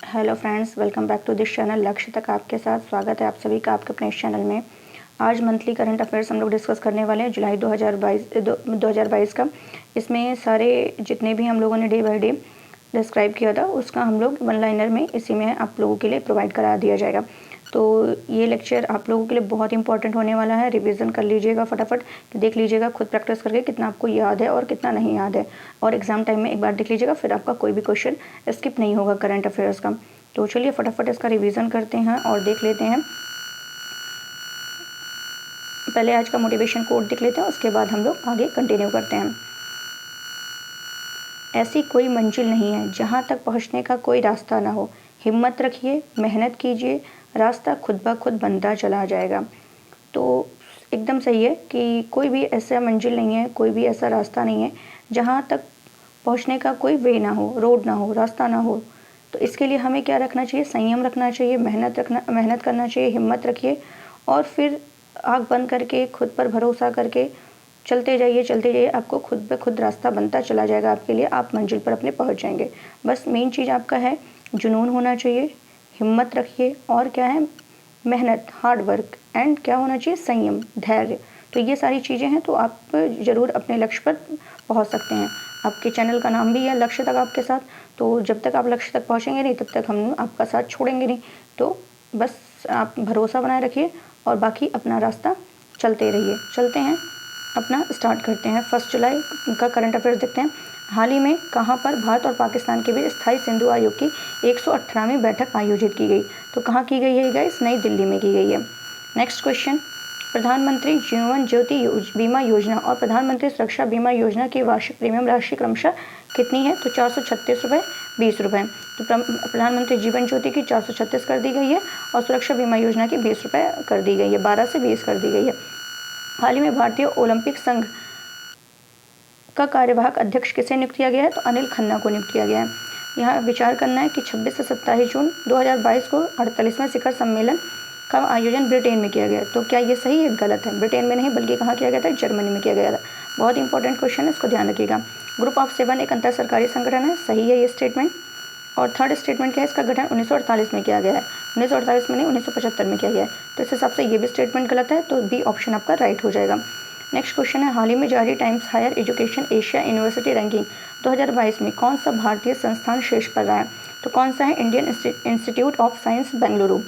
Hello friends, welcome back to this channel. लक्ष्य तक आपके साथ स्वागत है आप सभी का आपके अपने इस चैनल में। आज मंथली करंट अफेयर्स हम लोग डिस्कस करने वाले हैं जुलाई 2022 का। इसमें सारे जितने भी हम लोगों ने डे बाय डे डिस्क्राइब किया था उसका हम लोग वन लाइनर में इसी में आप लोगों के लिए प्रोवाइड करा दिया जाएगा। तो ये लेक्चर आप लोगों के लिए बहुत इंपॉर्टेंट होने वाला है। रिवीजन कर लीजिएगा फटाफट, देख लीजिएगा खुद प्रैक्टिस करके कितना आपको याद है और कितना नहीं याद है, और एग्जाम टाइम में एक बार देख लीजिएगा, फिर आपका कोई भी क्वेश्चन स्किप नहीं होगा करंट अफेयर्स का। तो चलिए फटाफट इसका रिवीजन करते हैं और देख लेते हैं। पहले आज का मोटिवेशन कोट देख लेते हैं, उसके बाद हम लोग आगे कंटिन्यू करते हैं। ऐसी कोई मंजिल नहीं है जहाँ तक पहुँचने का कोई रास्ता ना हो। हिम्मत रखिए, मेहनत कीजिए, रास्ता खुद ब खुद बनता चला जाएगा। तो एकदम सही है कि कोई भी ऐसा मंजिल नहीं है, कोई भी ऐसा रास्ता नहीं है जहाँ तक पहुँचने का कोई वे ना हो, रोड ना हो, रास्ता ना हो। तो इसके लिए हमें क्या रखना चाहिए? संयम रखना चाहिए, मेहनत करना चाहिए, हिम्मत रखिए और फिर आँख बंद करके खुद पर भरोसा करके चलते जाइए। आपको खुद ब खुद रास्ता बनता चला जाएगा आपके लिए, आप मंजिल पर अपने पहुंच जाएंगे। बस मेन चीज़ आपका है जुनून होना चाहिए, हिम्मत रखिए और क्या है, मेहनत, हार्ड वर्क एंड क्या होना चाहिए, संयम, धैर्य। तो ये सारी चीज़ें हैं तो आप ज़रूर अपने लक्ष्य पर पहुंच सकते हैं। आपके चैनल का नाम भी है लक्ष्य तक आपके साथ, तो जब तक आप लक्ष्य तक पहुँचेंगे नहीं तब तक हम आपका साथ छोड़ेंगे नहीं। तो बस आप भरोसा बनाए रखिए और बाकी अपना रास्ता चलते रहिए। चलते हैं, अपना स्टार्ट करते हैं। 1 जुलाई का करंट अफेयर्स देखते हैं। हाल ही में कहाँ पर भारत और पाकिस्तान के बीच स्थायी सिंधु आयोग की 118वीं बैठक आयोजित की गई? तो कहाँ की गई है गाइस? नई दिल्ली में की गई है। नेक्स्ट क्वेश्चन, प्रधानमंत्री जीवन ज्योति बीमा योजना और प्रधानमंत्री सुरक्षा बीमा योजना की वार्षिक प्रीमियम राशि क्रमशः कितनी है? तो 436 रुपये, 20 रुपये। तो प्रधानमंत्री जीवन ज्योति की 436 कर दी गई है और सुरक्षा बीमा योजना की 20 रुपये कर दी गई है, 12 से 20 कर दी गई है। हाल ही में भारतीय ओलंपिक संघ का कार्यवाहक अध्यक्ष किसे नियुक्त किया गया है? तो अनिल खन्ना को नियुक्त किया गया है। यहाँ विचार करना है कि 26 से 27 जून 2022 को 48वें शिखर सम्मेलन का आयोजन ब्रिटेन में किया गया। तो क्या ये सही है? गलत है। ब्रिटेन में नहीं बल्कि कहाँ किया गया था? जर्मनी में किया गया था। बहुत इंपॉर्टेंट क्वेश्चन है, इसको ध्यान रखिएगा। ग्रुप ऑफ 7 एक अंतर सरकारी संगठन है, सही है ये स्टेटमेंट। और थर्ड स्टेटमेंट क्या है? इसका गठन 1948 में किया गया है। 1948 में नहीं, 1975 में किया गया है। तो इस हिसाब से ये भी स्टेटमेंट गलत है, तो बी ऑप्शन आपका राइट हो जाएगा। नेक्स्ट क्वेश्चन है, हाल ही में जारी Times Higher Education Asia University ranking 2022 में कौन सा भारतीय संस्थान शीर्ष पर रहा है? तो कौन सा है? Indian institute of science Bengaluru,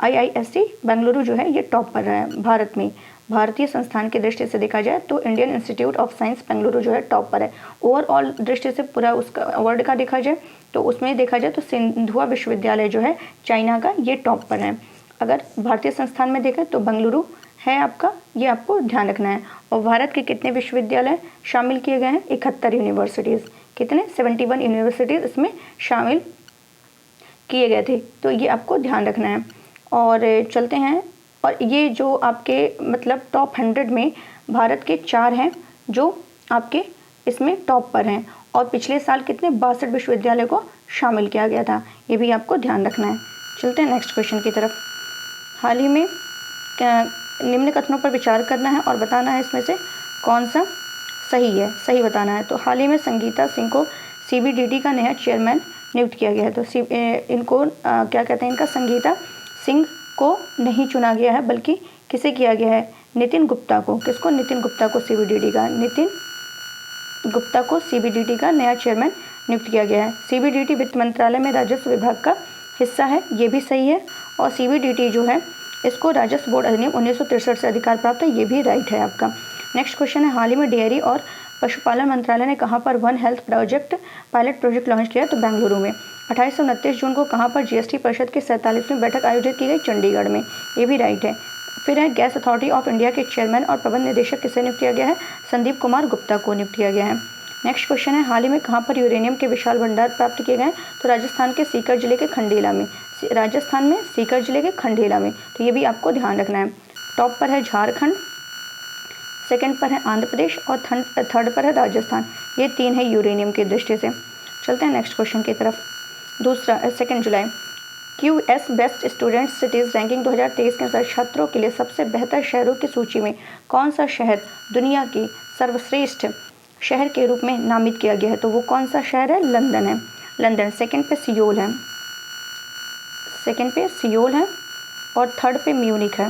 IISc Bengaluru जो है ये टॉप पर रहा है भारत में। भारतीय संस्थान की दृष्टि से देखा जाए तो Indian institute of science Bengaluru जो है टॉप पर है। ओवरऑल दृष्टि से पूरा उसका वर्ल्ड का देखा जाए तो उसमें देखा जाए तो सिंधुआ विश्वविद्यालय जो है चाइना का, ये टॉप पर है। अगर भारतीय संस्थान में देखें तो बेंगलुरु है आपका, ये आपको ध्यान रखना है। और भारत के कितने विश्वविद्यालय शामिल किए गए हैं? 71 यूनिवर्सिटीज़। कितने? 71 यूनिवर्सिटीज़ इसमें शामिल किए गए थे, तो ये आपको ध्यान रखना है। और चलते हैं, और ये जो आपके मतलब टॉप 100 में भारत के 4 हैं जो आपके इसमें टॉप पर हैं, और पिछले साल कितने? 62 विश्वविद्यालय को शामिल किया गया था, ये भी आपको ध्यान रखना है। चलते हैं नेक्स्ट क्वेश्चन की तरफ। हाल ही में निम्न कथनों पर विचार करना है और बताना है इसमें से कौन सा सही है, सही बताना है। तो हाल ही में संगीता सिंह को CBDT का नया चेयरमैन नियुक्त किया गया है। तो इनको क्या कहते हैं, इनका संगीता सिंह को नहीं चुना गया है बल्कि किसे किया गया है? नितिन गुप्ता को। किसको? नितिन गुप्ता को CBDT का, नितिन गुप्ता को CBDT का नया चेयरमैन नियुक्त किया गया है। CBDT वित्त मंत्रालय में राजस्व विभाग का हिस्सा है, ये भी सही है। और CBDT जो है इसको राजस्व बोर्ड अधिनियम 1963 से अधिकार प्राप्त है, ये भी राइट है आपका। नेक्स्ट क्वेश्चन है, हाल ही में डेयरी और पशुपालन मंत्रालय ने कहाँ पर one health project pilot project launch किया? तो बेंगलुरु में। 28 से 29 जून को कहाँ पर GST परिषद की 47वीं बैठक आयोजित की गई? चंडीगढ़ में, ये भी राइट है। फिर है, गैस अथॉरिटी ऑफ इंडिया के चेयरमैन और प्रबंध निदेशक किसे नियुक्त किया गया है? संदीप कुमार गुप्ता को नियुक्त किया गया है। नेक्स्ट क्वेश्चन है, हाल ही में कहाँ पर यूरेनियम के विशाल भंडार प्राप्त किए गए? तो राजस्थान के सीकर जिले के खंडेला में, राजस्थान में सीकर जिले के खंडेला में। तो ये भी आपको ध्यान रखना है। टॉप पर है झारखंड, सेकंड पर है आंध्र प्रदेश और थर्ड पर है राजस्थान। ये 3 है यूरेनियम की दृष्टि से। चलते हैं नेक्स्ट क्वेश्चन की तरफ। दूसरा 2 जुलाई QS best student cities ranking 2023 के अनुसार छात्रों के लिए सबसे बेहतर शहरों की सूची में कौन सा शहर दुनिया की सर्वश्रेष्ठ शहर के रूप में नामित किया गया है? तो वो कौन सा शहर है? लंदन है। लंदन। सेकंड पे सियोल है। सेकंड पे सियोल है और थर्ड पे म्यूनिक है।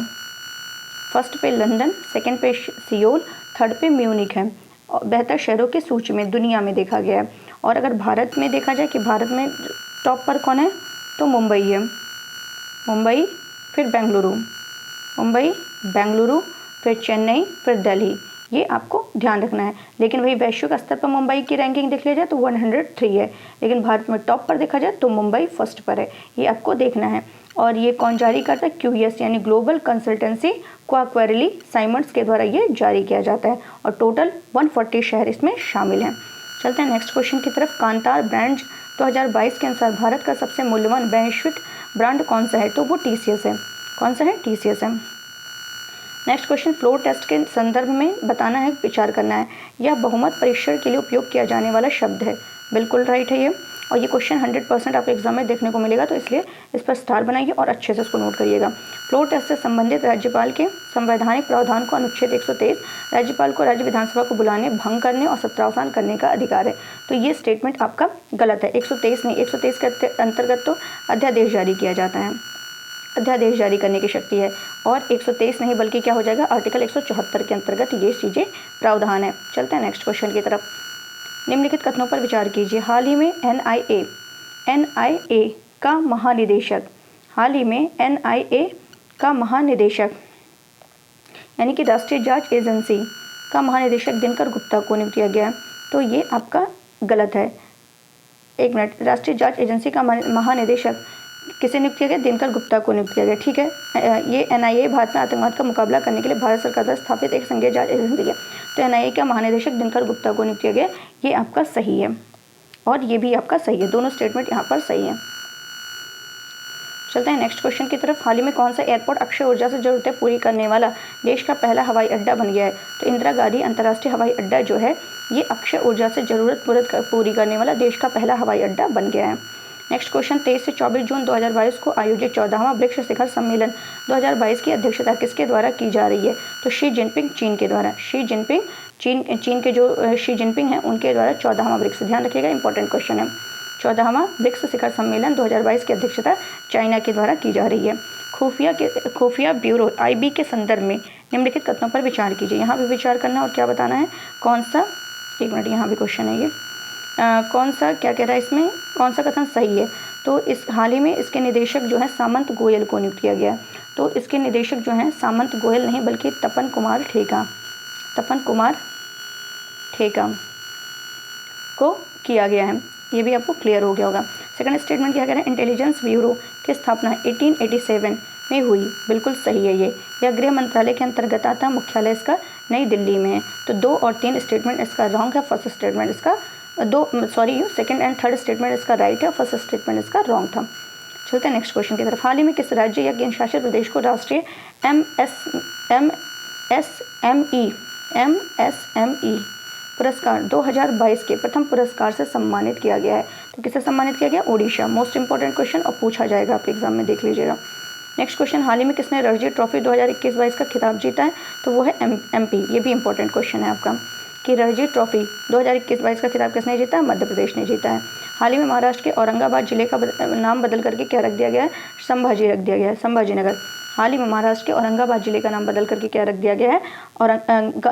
फर्स्ट पे लंदन, सेकंड पे सियोल, थर्ड पे म्यूनिक है। और बेहतर शहरों की सूची में दुनिया में देखा गया है। और अगर भारत में देखा जाए कि भारत में टॉप पर कौन है, तो मुंबई है। मुंबई, फिर बेंगलुरु, मुंबई, बेंगलुरु, फिर चेन्नई, फिर दिल्ली। ये आपको ध्यान रखना है। लेकिन वही वैश्विक स्तर पर मुंबई की रैंकिंग देख लिया जाए तो 103 है, लेकिन भारत में टॉप पर देखा जाए तो मुंबई फर्स्ट पर है। ये आपको देखना है। और ये कौन जारी करता है, QS यानी ग्लोबल कंसल्टेंसी क्वार्टरली साइमंड्स के द्वारा ये जारी किया जाता है। और टोटल 140 शहर इसमें शामिल हैं। चलते हैं नेक्स्ट क्वेश्चन की तरफ। कांतार ब्रांड्स 2022 के अनुसार भारत का सबसे मूल्यवान वैश्विक ब्रांड कौन सा है, तो वो TCS है। कौन सा है, TCS है। नेक्स्ट क्वेश्चन, फ्लोर टेस्ट के संदर्भ में बताना है, विचार करना है। यह बहुमत परीक्षण के लिए उपयोग किया जाने वाला शब्द है। बिल्कुल राइट है ये। और ये क्वेश्चन 100% आपके एग्जाम में देखने को मिलेगा, तो इसलिए इस पर स्टार बनाइए और अच्छे से इसको नोट करिएगा। फ्लोर टेस्ट से संबंधित राज्यपाल के संवैधानिक प्रावधान को अनुच्छेद 123 राज्यपाल को राज्य विधानसभा को बुलाने, भंग करने और सत्रावसान करने का अधिकार है। तो ये स्टेटमेंट आपका गलत है। 123 नहीं, 123 के अंतर्गत तो अध्यादेश जारी किया जाता है, अध्यादेश जारी करने की शक्ति है। और 123 नहीं बल्कि क्या हो जाएगा, आर्टिकल 174 के अंतर्गत ये चीज़ें प्रावधान है। चलते हैं नेक्स्ट क्वेश्चन की तरफ। निम्नलिखित कथनों पर विचार कीजिए। हाल ही में NIA का महानिदेशक, हाल ही में NIA का महानिदेशक यानी कि राष्ट्रीय जांच एजेंसी का महानिदेशक दिनकर गुप्ता को नियुक्त किया गया। तो ये आपका गलत है। एक मिनट, राष्ट्रीय जांच एजेंसी का महानिदेशक किसे नियुक्त किया गया, दिनकर गुप्ता को नियुक्त किया गया। ठीक है, ये NIA भारत में आतंकवाद का मुकाबला करने के लिए भारत सरकार द्वारा स्थापित एक संघीय जांच एजेंसी है। तो NIA का महानिदेशक दिनकर गुप्ता को नियुक्त किया गया। ये आपका सही है और ये भी आपका सही है। दोनों स्टेटमेंट यहाँ पर सही है। चलते हैं नेक्स्ट क्वेश्चन की तरफ। हाल ही में कौन सा एयरपोर्ट अक्षय ऊर्जा से जरूरतें पूरी करने वाला देश का पहला हवाई अड्डा बन गया है, तो इंदिरा गांधी अंतर्राष्ट्रीय हवाई अड्डा जो है ये अक्षय ऊर्जा से जरूरत पूरी करने वाला देश का पहला हवाई अड्डा बन गया है। नेक्स्ट क्वेश्चन, 23 से 24 जून 2022 को आयोजित 14वां ब्रिक्स शिखर सम्मेलन 2022 की अध्यक्षता किसके द्वारा की जा रही है, तो शी जिनपिंग चीन के द्वारा। शी जिनपिंग चीन के जो शी जिनपिंग हैं उनके द्वारा 14वां ब्रिक्स, ध्यान रखिएगा इंपॉर्टेंट क्वेश्चन है। 14वां ब्रिक्स शिखर सम्मेलन 2022 की अध्यक्षता चाइना के द्वारा की जा रही है। खुफिया ब्यूरो IB के संदर्भ में निम्नलिखित कथनों पर विचार कीजिए। यहाँ भी विचार करना और क्या बताना है, कौन सा, एक मिनट यहाँ भी क्वेश्चन है ये, कौन सा क्या कह रहा है इसमें, कौन सा कथन सही है। तो इस हाल ही में इसके निदेशक जो है सामंत गोयल को नियुक्त किया गया। तो इसके निदेशक जो हैं सामंत गोयल नहीं बल्कि तपन कुमार ठेका को किया गया है। ये भी आपको क्लियर हो गया होगा। सेकंड स्टेटमेंट क्या कह रहे हैं, इंटेलिजेंस ब्यूरो की स्थापना 1887 में हुई। बिल्कुल सही है ये। यह गृह मंत्रालय के अंतर्गत आता, मुख्यालय इसका नई दिल्ली में है। तो 2 और 3 स्टेटमेंट इसका रॉन्ग है, फर्स्ट स्टेटमेंट इसका सेकंड एंड थर्ड स्टेटमेंट इसका राइट है, फर्स्ट स्टेटमेंट इसका रॉन्ग था। चलते हैं नेक्स्ट क्वेश्चन की तरफ। हाल ही में किस राज्य या केंद्र शासित प्रदेश को राष्ट्रीय MSME पुरस्कार 2022 के प्रथम पुरस्कार से सम्मानित किया गया है, तो किसे सम्मानित किया गया, ओडिशा। मोस्ट इंपॉर्टेंट क्वेश्चन और पूछा जाएगा आपके एग्जाम में, देख लीजिएगा। नेक्स्ट क्वेश्चन, हाल ही में किसने रणजी ट्रॉफी 2021-22 का खिताब जीता है, तो वो है MP। ये भी इंपॉर्टेंट क्वेश्चन है आपका कि रणजी ट्रॉफी 2021-22 का खिताब किसने जीता है, मध्य प्रदेश ने जीता है। हाल ही में महाराष्ट्र के औरंगाबाद जिले का नाम बदल करके क्या रख दिया गया है, संभाजी रख दिया गया है, संभाजीनगर। हाल ही में महाराष्ट्र के औरंगाबाद जिले का नाम बदल करके क्या रख दिया गया है, और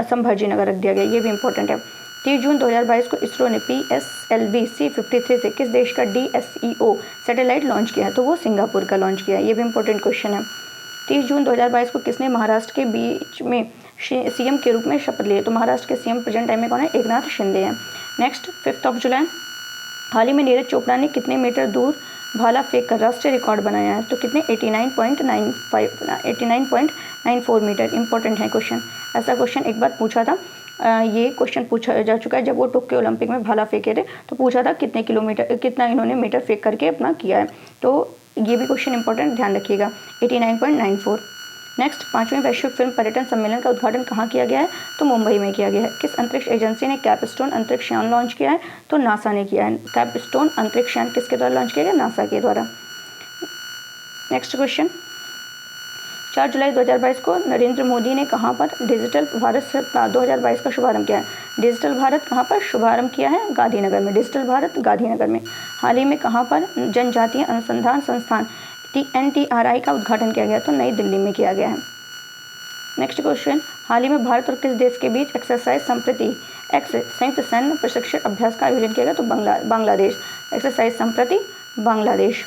संभाजीनगर रख दिया गया। ये भी इंपॉर्टेंट है। 30 जून 2022 को इसरो ने PSLV C53 से किस देश का DSEO सैटेलाइट लॉन्च किया है, तो वो सिंगापुर का लॉन्च किया है। ये भी इंपॉर्टेंट क्वेश्चन है। 30 जून 2022 को किसने महाराष्ट्र के बीच में CM के रूप में शपथ ली है, तो महाराष्ट्र के CM प्रेजेंट टाइम में कौन है, एकनाथ शिंदे हैं। नेक्स्ट 5 जुलाई, हाल ही में नीरज चोपड़ा ने कितने मीटर दूर भाला फेंक कर राष्ट्रीय रिकॉर्ड बनाया है, तो कितने, 89.94 मीटर। इंपॉर्टेंट है क्वेश्चन। ऐसा क्वेश्चन एक बार पूछा था, ये क्वेश्चन पूछा जा चुका है जब वो टोक्यो ओलंपिक में भाला फेंके थे, तो पूछा था कितना इन्होंने मीटर फेंक करके अपना किया है। तो ये भी क्वेश्चन इंपॉर्टेंट, ध्यान रखिएगा, 89.94। नेक्स्ट 5वें वैश्विक फिल्म पर्यटन सम्मेलन का उद्घाटन कहाँ किया गया है, तो मुंबई में किया गया है। किस अंतरिक्ष एजेंसी ने कैपस्टोन अंतरिक्ष यान लॉन्च किया है, तो नासा ने किया है। कैपस्टोन अंतरिक्ष यान किसके द्वारा लॉन्च किया गया, नासा के द्वारा। नेक्स्ट क्वेश्चन, 4 जुलाई 2022 को नरेंद्र मोदी ने कहाँ पर डिजिटल भारत 2022 का शुभारंभ किया है, डिजिटल भारत कहाँ पर शुभारंभ किया है, गांधीनगर में। डिजिटल भारत गांधीनगर में। हाल ही में कहाँ पर जनजातीय अनुसंधान संस्थान NTRI का उद्घाटन किया गया? तो नई दिल्ली में किया गया है। नेक्स्ट क्वेश्चन, हाल ही में भारत और किस देश के बीच एक्सरसाइज संप्रति एक्स संयुक्त सैन्य प्रशिक्षण अभ्यास का आयोजन किया गया? तो बांग्लादेश। एक्सरसाइज संप्रति बांग्लादेश।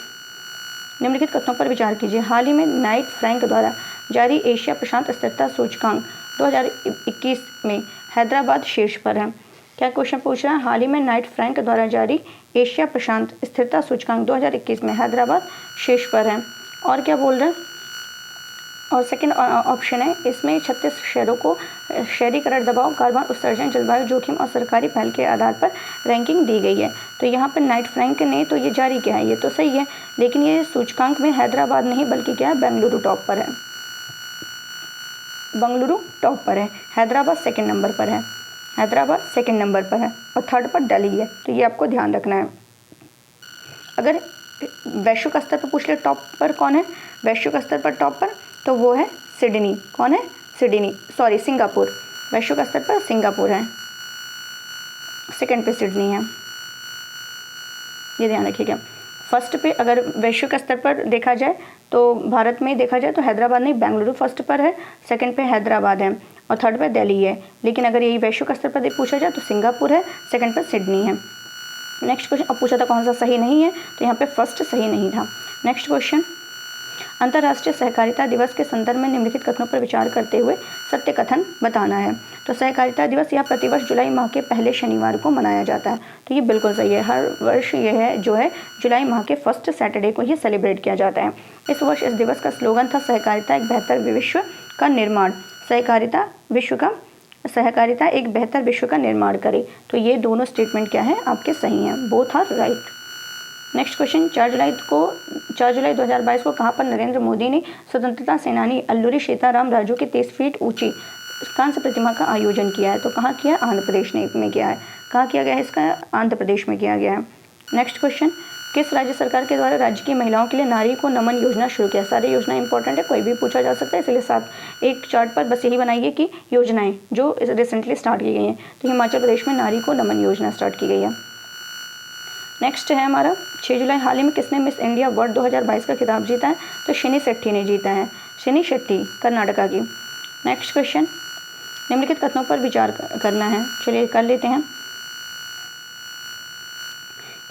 निम्नलिखित कथनों पर विचार कीजिए। हाल ही में नाइट फ्रैंक द्वारा जारी एशिया प्रशांत स्थिरता सूचकांक 2021 में हैदराबाद शीर्ष पर है। क्या क्वेश्चन पूछ रहा है? हाल ही में नाइट फ्रैंक द्वारा जारी एशिया प्रशांत स्थिरता सूचकांक 2021 में हैदराबाद शीर्ष पर है। और क्या बोल रहे हैं? और सेकंड ऑप्शन है इसमें 36 शहरों को शहरीकरण, दबाव, कार्बन उत्सर्जन, जलवायु जोखिम और सरकारी पहल के आधार पर रैंकिंग दी गई है। तो यहाँ पर नाइट फ्रैंक ने तो ये जारी किया है, ये तो सही है, लेकिन ये सूचकांक में हैदराबाद नहीं बल्कि क्या है, बेंगलुरु टॉप पर है। बेंगलुरु टॉप पर है, हैदराबाद सेकंड नंबर पर है। हैदराबाद सेकंड नंबर पर है और थर्ड पर दिल्ली है। तो ये आपको ध्यान रखना है। अगर वैश्विक स्तर पर पूछ ले टॉप पर कौन है, वैश्विक स्तर पर टॉप पर, तो वो है सिडनी। कौन है? सिंगापुर। वैश्विक स्तर पर सिंगापुर है, सेकंड पे सिडनी है, ये ध्यान रखिएगा। फर्स्ट पे अगर वैश्विक स्तर पर देखा जाए तो भारत में देखा जाए तो हैदराबाद नहीं, बेंगलुरु फर्स्ट पर है, सेकंड पे हैदराबाद है और थर्ड पे दिल्ली है। लेकिन अगर यही वैश्विक स्तर पर पूछा जाए तो सिंगापुर है, सेकंड पर सिडनी है। नेक्स्ट क्वेश्चन, अब पूछा था कौन सा सही नहीं है, तो यहाँ पे फर्स्ट सही नहीं था। नेक्स्ट क्वेश्चन, अंतर्राष्ट्रीय सहकारिता दिवस के संदर्भ में निम्नलिखित कथनों पर विचार करते हुए सत्य कथन बताना है। तो सहकारिता दिवस यह प्रतिवर्ष जुलाई माह के पहले शनिवार को मनाया जाता है। तो ये बिल्कुल सही है, हर वर्ष ये है जो है जुलाई माह के फर्स्ट सैटरडे को ये सेलिब्रेट किया जाता है। इस वर्ष इस दिवस का स्लोगन था सहकारिता एक बेहतर विश्व का निर्माण। सहकारिता एक बेहतर विश्व का निर्माण करे। तो ये दोनों स्टेटमेंट क्या है आपके सही हैं, both are right. Next question, 4 जुलाई 2022 को कहाँ पर नरेंद्र मोदी ने स्वतंत्रता सेनानी अल्लूरी सीताराम राजू की 30 फीट ऊंची कांस्य प्रतिमा का आयोजन किया है? तो कहाँ किया? आंध्र प्रदेश में किया है। कहाँ किया गया है इसका? आंध्र प्रदेश में किया गया है। नेक्स्ट क्वेश्चन, किस राज्य सरकार के द्वारा राज्य की महिलाओं के लिए नारी को नमन योजना शुरू किया? सारी योजना इंपॉर्टेंट है, कोई भी पूछा जा सकता है, इसलिए साथ एक चार्ट पर बस यही बनाइए कि योजनाएं जो रिसेंटली स्टार्ट की गई हैं। तो हिमाचल प्रदेश में नारी को नमन योजना स्टार्ट की गई है। नेक्स्ट है हमारा 6 जुलाई, हाल ही में किसने मिस इंडिया वर्ल्ड 2022 का खिताब जीता है? तो शिनी शेट्टी ने जीता है, शिनी शेट्टी कर्नाटका की। नेक्स्ट क्वेश्चन, निम्नलिखित कथनों पर विचार करना है, चलिए कर लेते हैं।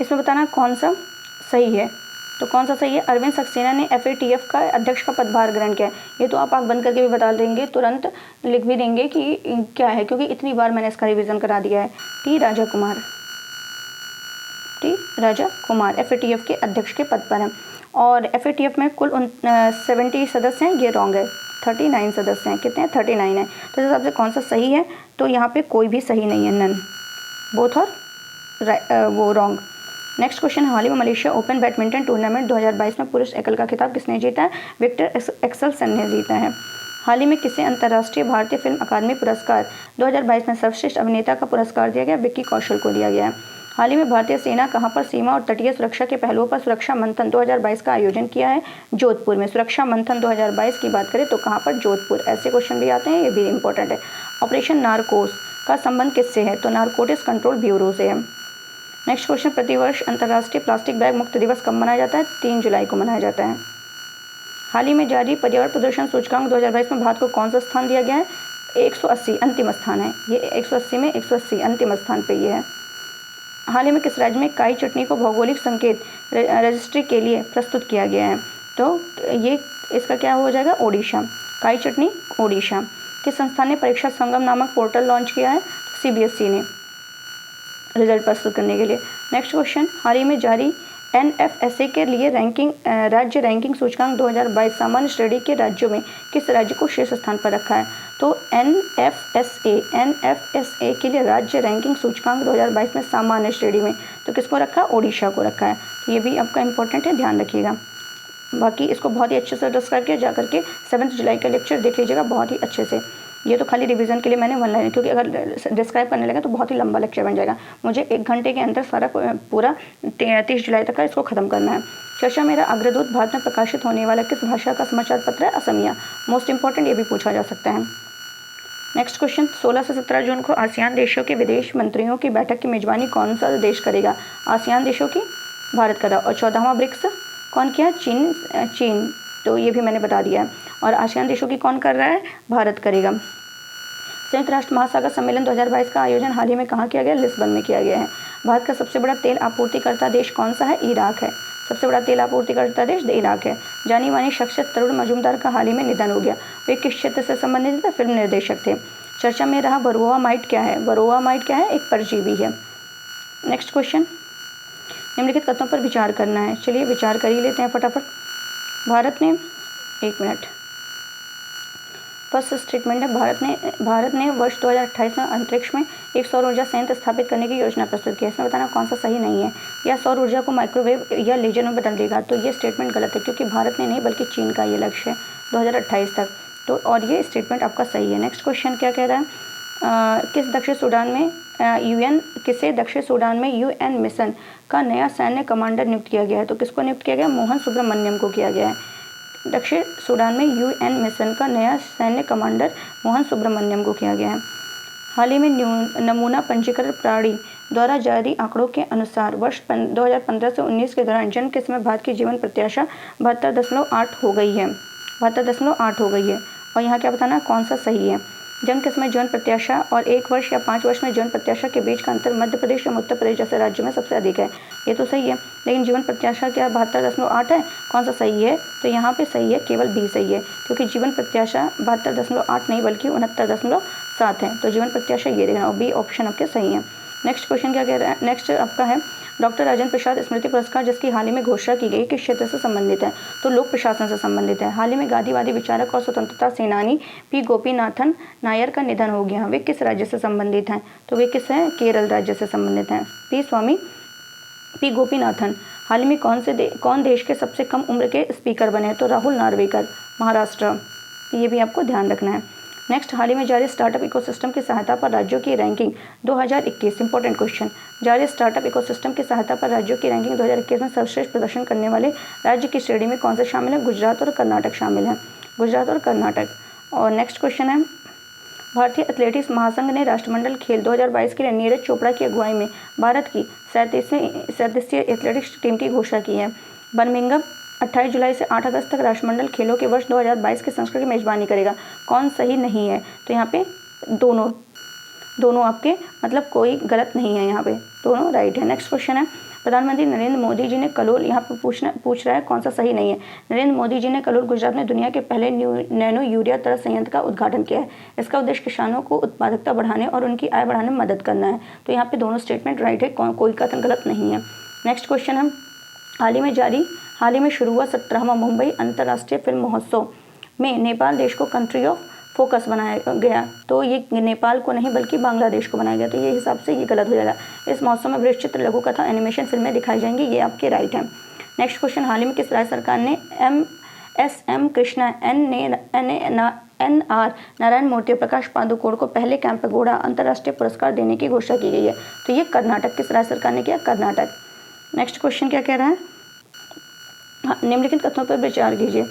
इसमें बताना कौन सा सही है। तो कौन सा सही है? अरविंद सक्सेना ने FATF का अध्यक्ष का पदभार ग्रहण किया। ये तो आप आँख बंद करके भी बता देंगे, तुरंत लिख भी देंगे कि क्या है, क्योंकि इतनी बार मैंने इसका रिविज़न करा दिया है। टी राजा कुमार FATF के अध्यक्ष के पद पर हैं और FATF में कुल 70 सदस्य हैं, ये रॉन्ग है। 39 सदस्य हैं, कितने हैं? 39 है। तो इस हिसाब से कौन सा सही है? तो यहाँ पे कोई भी सही नहीं है, नन, बोथ और वो रॉन्ग। नेक्स्ट क्वेश्चन, हाल ही में मलेशिया ओपन बैडमिंटन टूर्नामेंट 2022 में पुरुष एकल का खिताब किसने जीता है? विक्टर एक्सेलसन ने जीता है। हाल ही में किसे अंतर्राष्ट्रीय भारतीय फिल्म अकादमी पुरस्कार 2022 में सर्वश्रेष्ठ अभिनेता का पुरस्कार दिया गया? विक्की कौशल को दिया गया है। हाल ही में भारतीय सेना कहां पर सीमा और तटीय सुरक्षा के पहलुओं पर सुरक्षा मंथन 2022 का आयोजन किया है? जोधपुर में। सुरक्षा मंथन 2022 की बात करें तो कहां पर? जोधपुर। ऐसे क्वेश्चन भी आते हैं, ये भी इंपॉर्टेंट है। ऑपरेशन नारकोस का संबंध किससे है? तो नारकोटिक्स कंट्रोल ब्यूरो से है। नेक्स्ट क्वेश्चन, प्रतिवर्ष अंतर्राष्ट्रीय प्लास्टिक बैग मुक्त दिवस कब मनाया जाता है? 3 जुलाई को मनाया जाता है। हाल ही में जारी पर्यावरण प्रदूषण सूचकांक 2022 में भारत को कौन सा स्थान दिया गया है? 180, अंतिम स्थान है ये। 180 में 180 अंतिम स्थान पे ये है। हाल ही में किस राज्य में काई चटनी को भौगोलिक संकेत रजिस्ट्री के लिए प्रस्तुत किया गया है? तो ये इसका क्या हो जाएगा? ओडिशा। काई चटनी ओडिशा। किस संस्थान ने परीक्षा संगम नामक पोर्टल लॉन्च किया है? CBSE ने, रिजल्ट प्रस्तुत करने के लिए। नेक्स्ट क्वेश्चन, हाल ही में जारी NFSA के लिए राज्य रैंकिंग सूचकांक 2022 सामान्य श्रेणी के राज्यों में किस राज्य को शीर्ष स्थान पर रखा है? तो NFSA के लिए राज्य रैंकिंग सूचकांक 2022 में सामान्य श्रेणी में तो किसको रखा है? ओडिशा को रखा है। तो ये भी आपका इंपॉर्टेंट है, ध्यान रखिएगा। बाकी इसको बहुत ही अच्छे से डिस्क्राइब किया, जा करके 7 जुलाई का लेक्चर देख लीजिएगा बहुत ही अच्छे से। ये तो खाली रिवीजन के लिए मैंने 1 लाइन, क्योंकि अगर डिस्क्राइब करने लगा तो बहुत ही लंबा लेक्चर बन जाएगा। मुझे 1 घंटे के अंदर सारा पूरा 30 जुलाई तक का इसको ख़त्म करना है। चर्चा मेरा अग्रदूत भारत में प्रकाशित होने वाला किस भाषा का समाचार पत्र है? असमिया। मोस्ट इंपॉर्टेंट, ये भी पूछा जा सकता है। नेक्स्ट क्वेश्चन, 16 से 17 जून को आसियान देशों के विदेश मंत्रियों की बैठक की मेजबानी कौन सा देश करेगा? आसियान देशों की भारत करा। और 14वां ब्रिक्स कौन किया? चीन। तो ये भी मैंने बता दिया है। और आसियान देशों की कौन कर रहा है? भारत करेगा। संयुक्त राष्ट्र महासागर सम्मेलन 2022 का आयोजन हाल ही में कहाँ किया गया? लिस्बन में किया गया है। भारत का सबसे बड़ा तेल आपूर्तिकर्ता देश कौन सा है? इराक है। सबसे बड़ा तेल आपूर्तिकर्ता देश इराक है। जानी मानी शख्सियत तरुण मजूमदार का हाल ही में निधन हो गया। वे किस क्षेत्र से संबंधित थे? फिल्म निर्देशक थे। चर्चा में रहा वरोआ माइट क्या है? वरोआ माइट क्या है? एक परजीवी है। नेक्स्ट क्वेश्चन, निम्नलिखित कथनों पर विचार करना है। चलिए विचार कर ही लेते हैं फटाफट। भारत ने, एक मिनट, फर्स्ट स्टेटमेंट है, भारत ने वर्ष 2028 में अंतरिक्ष में एक सौर ऊर्जा संयंत्र स्थापित करने की योजना प्रस्तुत की है। इसमें बताना कौन सा सही नहीं है। या सौर ऊर्जा को माइक्रोवेव या लेजर में बदल देगा। तो ये स्टेटमेंट गलत है, क्योंकि भारत ने नहीं बल्कि चीन का ये लक्ष्य है 2028 तक। तो और ये स्टेटमेंट आपका सही है। नेक्स्ट क्वेश्चन क्या कह रहा है? किसे दक्षिण सूडान में यूएन मिशन का नया सैन्य कमांडर नियुक्त किया गया है। तो किसको नियुक्त किया गया? मोहन सुब्रमण्यम को किया गया है। दक्षिण सूडान में यूएन मिशन का नया सैन्य कमांडर मोहन सुब्रमण्यम को किया गया है। हाल ही में नमूना पंजीकरण प्रणाली द्वारा जारी आंकड़ों के अनुसार वर्ष 2015 से 19 के दौरान जन्म के समय भारत की जीवन प्रत्याशा 72.8 हो गई है। 72.8 हो गई है। और यहाँ क्या बताना कौन सा सही है? जन्म के समय जीवन प्रत्याशा और 1 वर्ष या 5 वर्ष में जीवन प्रत्याशा के बीच का अंतर मध्य प्रदेश एवं उत्तर प्रदेश जैसे राज्यों में सबसे अधिक है। ये तो सही है, लेकिन जीवन प्रत्याशा क्या 72.8 है? कौन सा सही है? तो यहाँ पे सही है, केवल बी सही है, क्योंकि जीवन प्रत्याशा 72.8 नहीं बल्कि 69.7 है। तो जीवन प्रत्याशा ये देखना, और बी ऑप्शन आपके सही है। नेक्स्ट क्वेश्चन क्या कह रहा है? नेक्स्ट आपका है डॉक्टर राजेंद्र प्रसाद स्मृति पुरस्कार जिसकी हाल ही में घोषणा की गई किस क्षेत्र से संबंधित है? तो लोक प्रशासन से संबंधित है। हाल ही में गांधीवादी विचारक और स्वतंत्रता सेनानी पी गोपीनाथन नायर का निधन हो गया। वे किस राज्य से संबंधित हैं? तो वे किस हैं? केरल राज्य से संबंधित हैं। पी गोपीनाथन। हाल ही में कौन देश के सबसे कम उम्र के स्पीकर बने? तो राहुल नार्वेकर, महाराष्ट्र। ये भी आपको ध्यान रखना है। नेक्स्ट, हाल ही में जारी स्टार्टअप इकोसिस्टम की सहायता पर राज्यों की रैंकिंग 2021। Important question. जारी स्टार्टअप इकोसिस्टम की सहायता पर राज्यों की रैंकिंग 2021 में सर्वश्रेष्ठ प्रदर्शन करने वाले राज्य की श्रेणी में कौन से शामिल है? गुजरात और कर्नाटक शामिल है। गुजरात और कर्नाटक। और नेक्स्ट क्वेश्चन है, भारतीय एथलेटिक्स महासंघ ने राष्ट्रमंडल खेल 2022 के लिए नीरज चोपड़ा की अगुवाई में भारत की 37वीं एथलेटिक्स टीम की घोषणा की है। बर्मिंघम 28 जुलाई से 8 अगस्त तक राष्ट्रमंडल खेलों के वर्ष 2022 के संस्करण की मेजबानी करेगा। कौन सही नहीं है? तो यहाँ पे दोनों आपके, मतलब कोई गलत नहीं है, यहाँ पे दोनों राइट है। नेक्स्ट क्वेश्चन है, प्रधानमंत्री नरेंद्र मोदी जी ने कलोल, यहाँ पे पूछ रहा है कौन सा सही नहीं है। नरेंद्र मोदी जी ने कलोल गुजरात में दुनिया के पहले नैनो यूरिया तरल संयंत्र का उद्घाटन किया है। इसका उद्देश्य किसानों को उत्पादकता बढ़ाने और उनकी आय बढ़ाने में मदद करना है। तो यहाँ पे दोनों स्टेटमेंट राइट है, कोई कथन गलत नहीं है। नेक्स्ट क्वेश्चन है, हाल ही में शुरू हुआ 17वां मुंबई अंतर्राष्ट्रीय फिल्म महोत्सव में नेपाल देश को कंट्री ऑफ फोकस बनाया गया। तो ये नेपाल को नहीं बल्कि बांग्लादेश को बनाया गया। तो ये हिसाब से ये गलत हो जाएगा। इस महोत्सव में वृत्त चित्र, लघु कथा, एनिमेशन फिल्में दिखाई जाएंगी। ये आपके राइट है। नेक्स्ट क्वेश्चन, हाल ही में किस राज्य सरकार ने एम कृष्णा, NR नारायण मूर्ति और प्रकाश पादुकोण को पहले कैंपेगौड़ा अंतर्राष्ट्रीय पुरस्कार देने की घोषणा की गई है? तो ये कर्नाटक, किस राज्य सरकार ने किया? कर्नाटक। नेक्स्ट क्वेश्चन क्या कह रहा है? निम्नलिखित कथनों पर विचार कीजिए,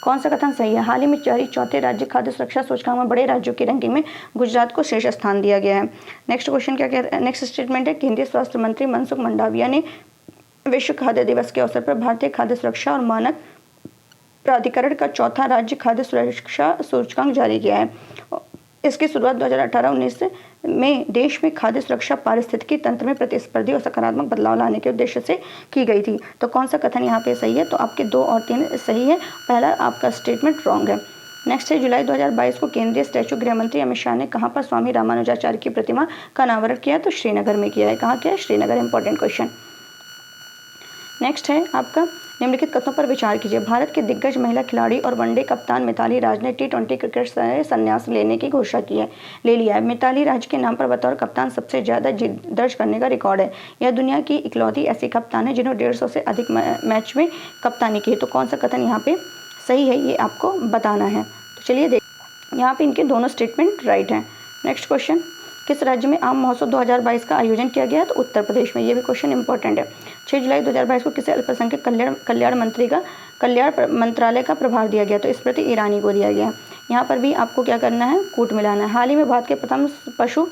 कौन सा कथन सही है? हाल ही में जारी चौथे राज्य खाद्य सुरक्षा सूचकांक में बड़े राज्यों की रैंकिंग में गुजरात को शीर्ष स्थान दिया गया है। नेक्स्ट क्वेश्चन क्या कह रहा है? नेक्स्ट स्टेटमेंट है, केंद्रीय स्वास्थ्य मंत्री मनसुख मंडाविया ने विश्व खाद्य दिवस के अवसर पर भारतीय खाद्य सुरक्षा और मानक प्राधिकरण का चौथा राज्य खाद्य सुरक्षा सूचकांक जारी किया है। इसकी शुरुआत 2018-19 में देश में खाद्य सुरक्षा पारिस्थितिकी तंत्र में प्रतिस्पर्धी और सकारात्मक बदलाव लाने के उद्देश्य से की गई थी। तो कौन सा कथन यहाँ पे सही है? तो आपके 2 और 3 सही है, पहला आपका स्टेटमेंट रॉन्ग है। नेक्स्ट है, जुलाई 2022 को केंद्रीय स्टैच्यू गृह मंत्री अमित शाह ने कहाँ पर स्वामी रामानुजाचार्य की प्रतिमा का अनावरण किया? तो श्रीनगर में किया है। कहाँ किया है? श्रीनगर। Important question. नेक्स्ट है आपका, निम्नलिखित कथनों पर विचार कीजिए। भारत के दिग्गज महिला खिलाड़ी और वनडे कप्तान मिताली राज ने T20 क्रिकेट से संन्यास लेने की घोषणा ले लिया है। मिताली राज के नाम पर बतौर कप्तान सबसे ज़्यादा जीत दर्ज करने का रिकॉर्ड है। यह दुनिया की इकलौती ऐसी कप्तान है जिन्होंने 150 से अधिक मैच में कप्तानी की। तो कौन सा कथन यहाँ पे सही है, ये आपको बताना है। तो चलिए देख, यहाँ पे इनके दोनों स्टेटमेंट राइट हैं। नेक्स्ट क्वेश्चन, किस राज्य में आम महोत्सव 2022 का आयोजन किया गया है? तो उत्तर प्रदेश में। ये भी क्वेश्चन इंपॉर्टेंट है। 6 जुलाई 2022 को किसी अल्पसंख्यक कल्याण मंत्रालय का प्रभार दिया गया? तो स्मृति ईरानी को दिया गया। यहाँ पर भी आपको क्या करना है? कूट मिलाना है। हाल ही में भारत के प्रथम पशु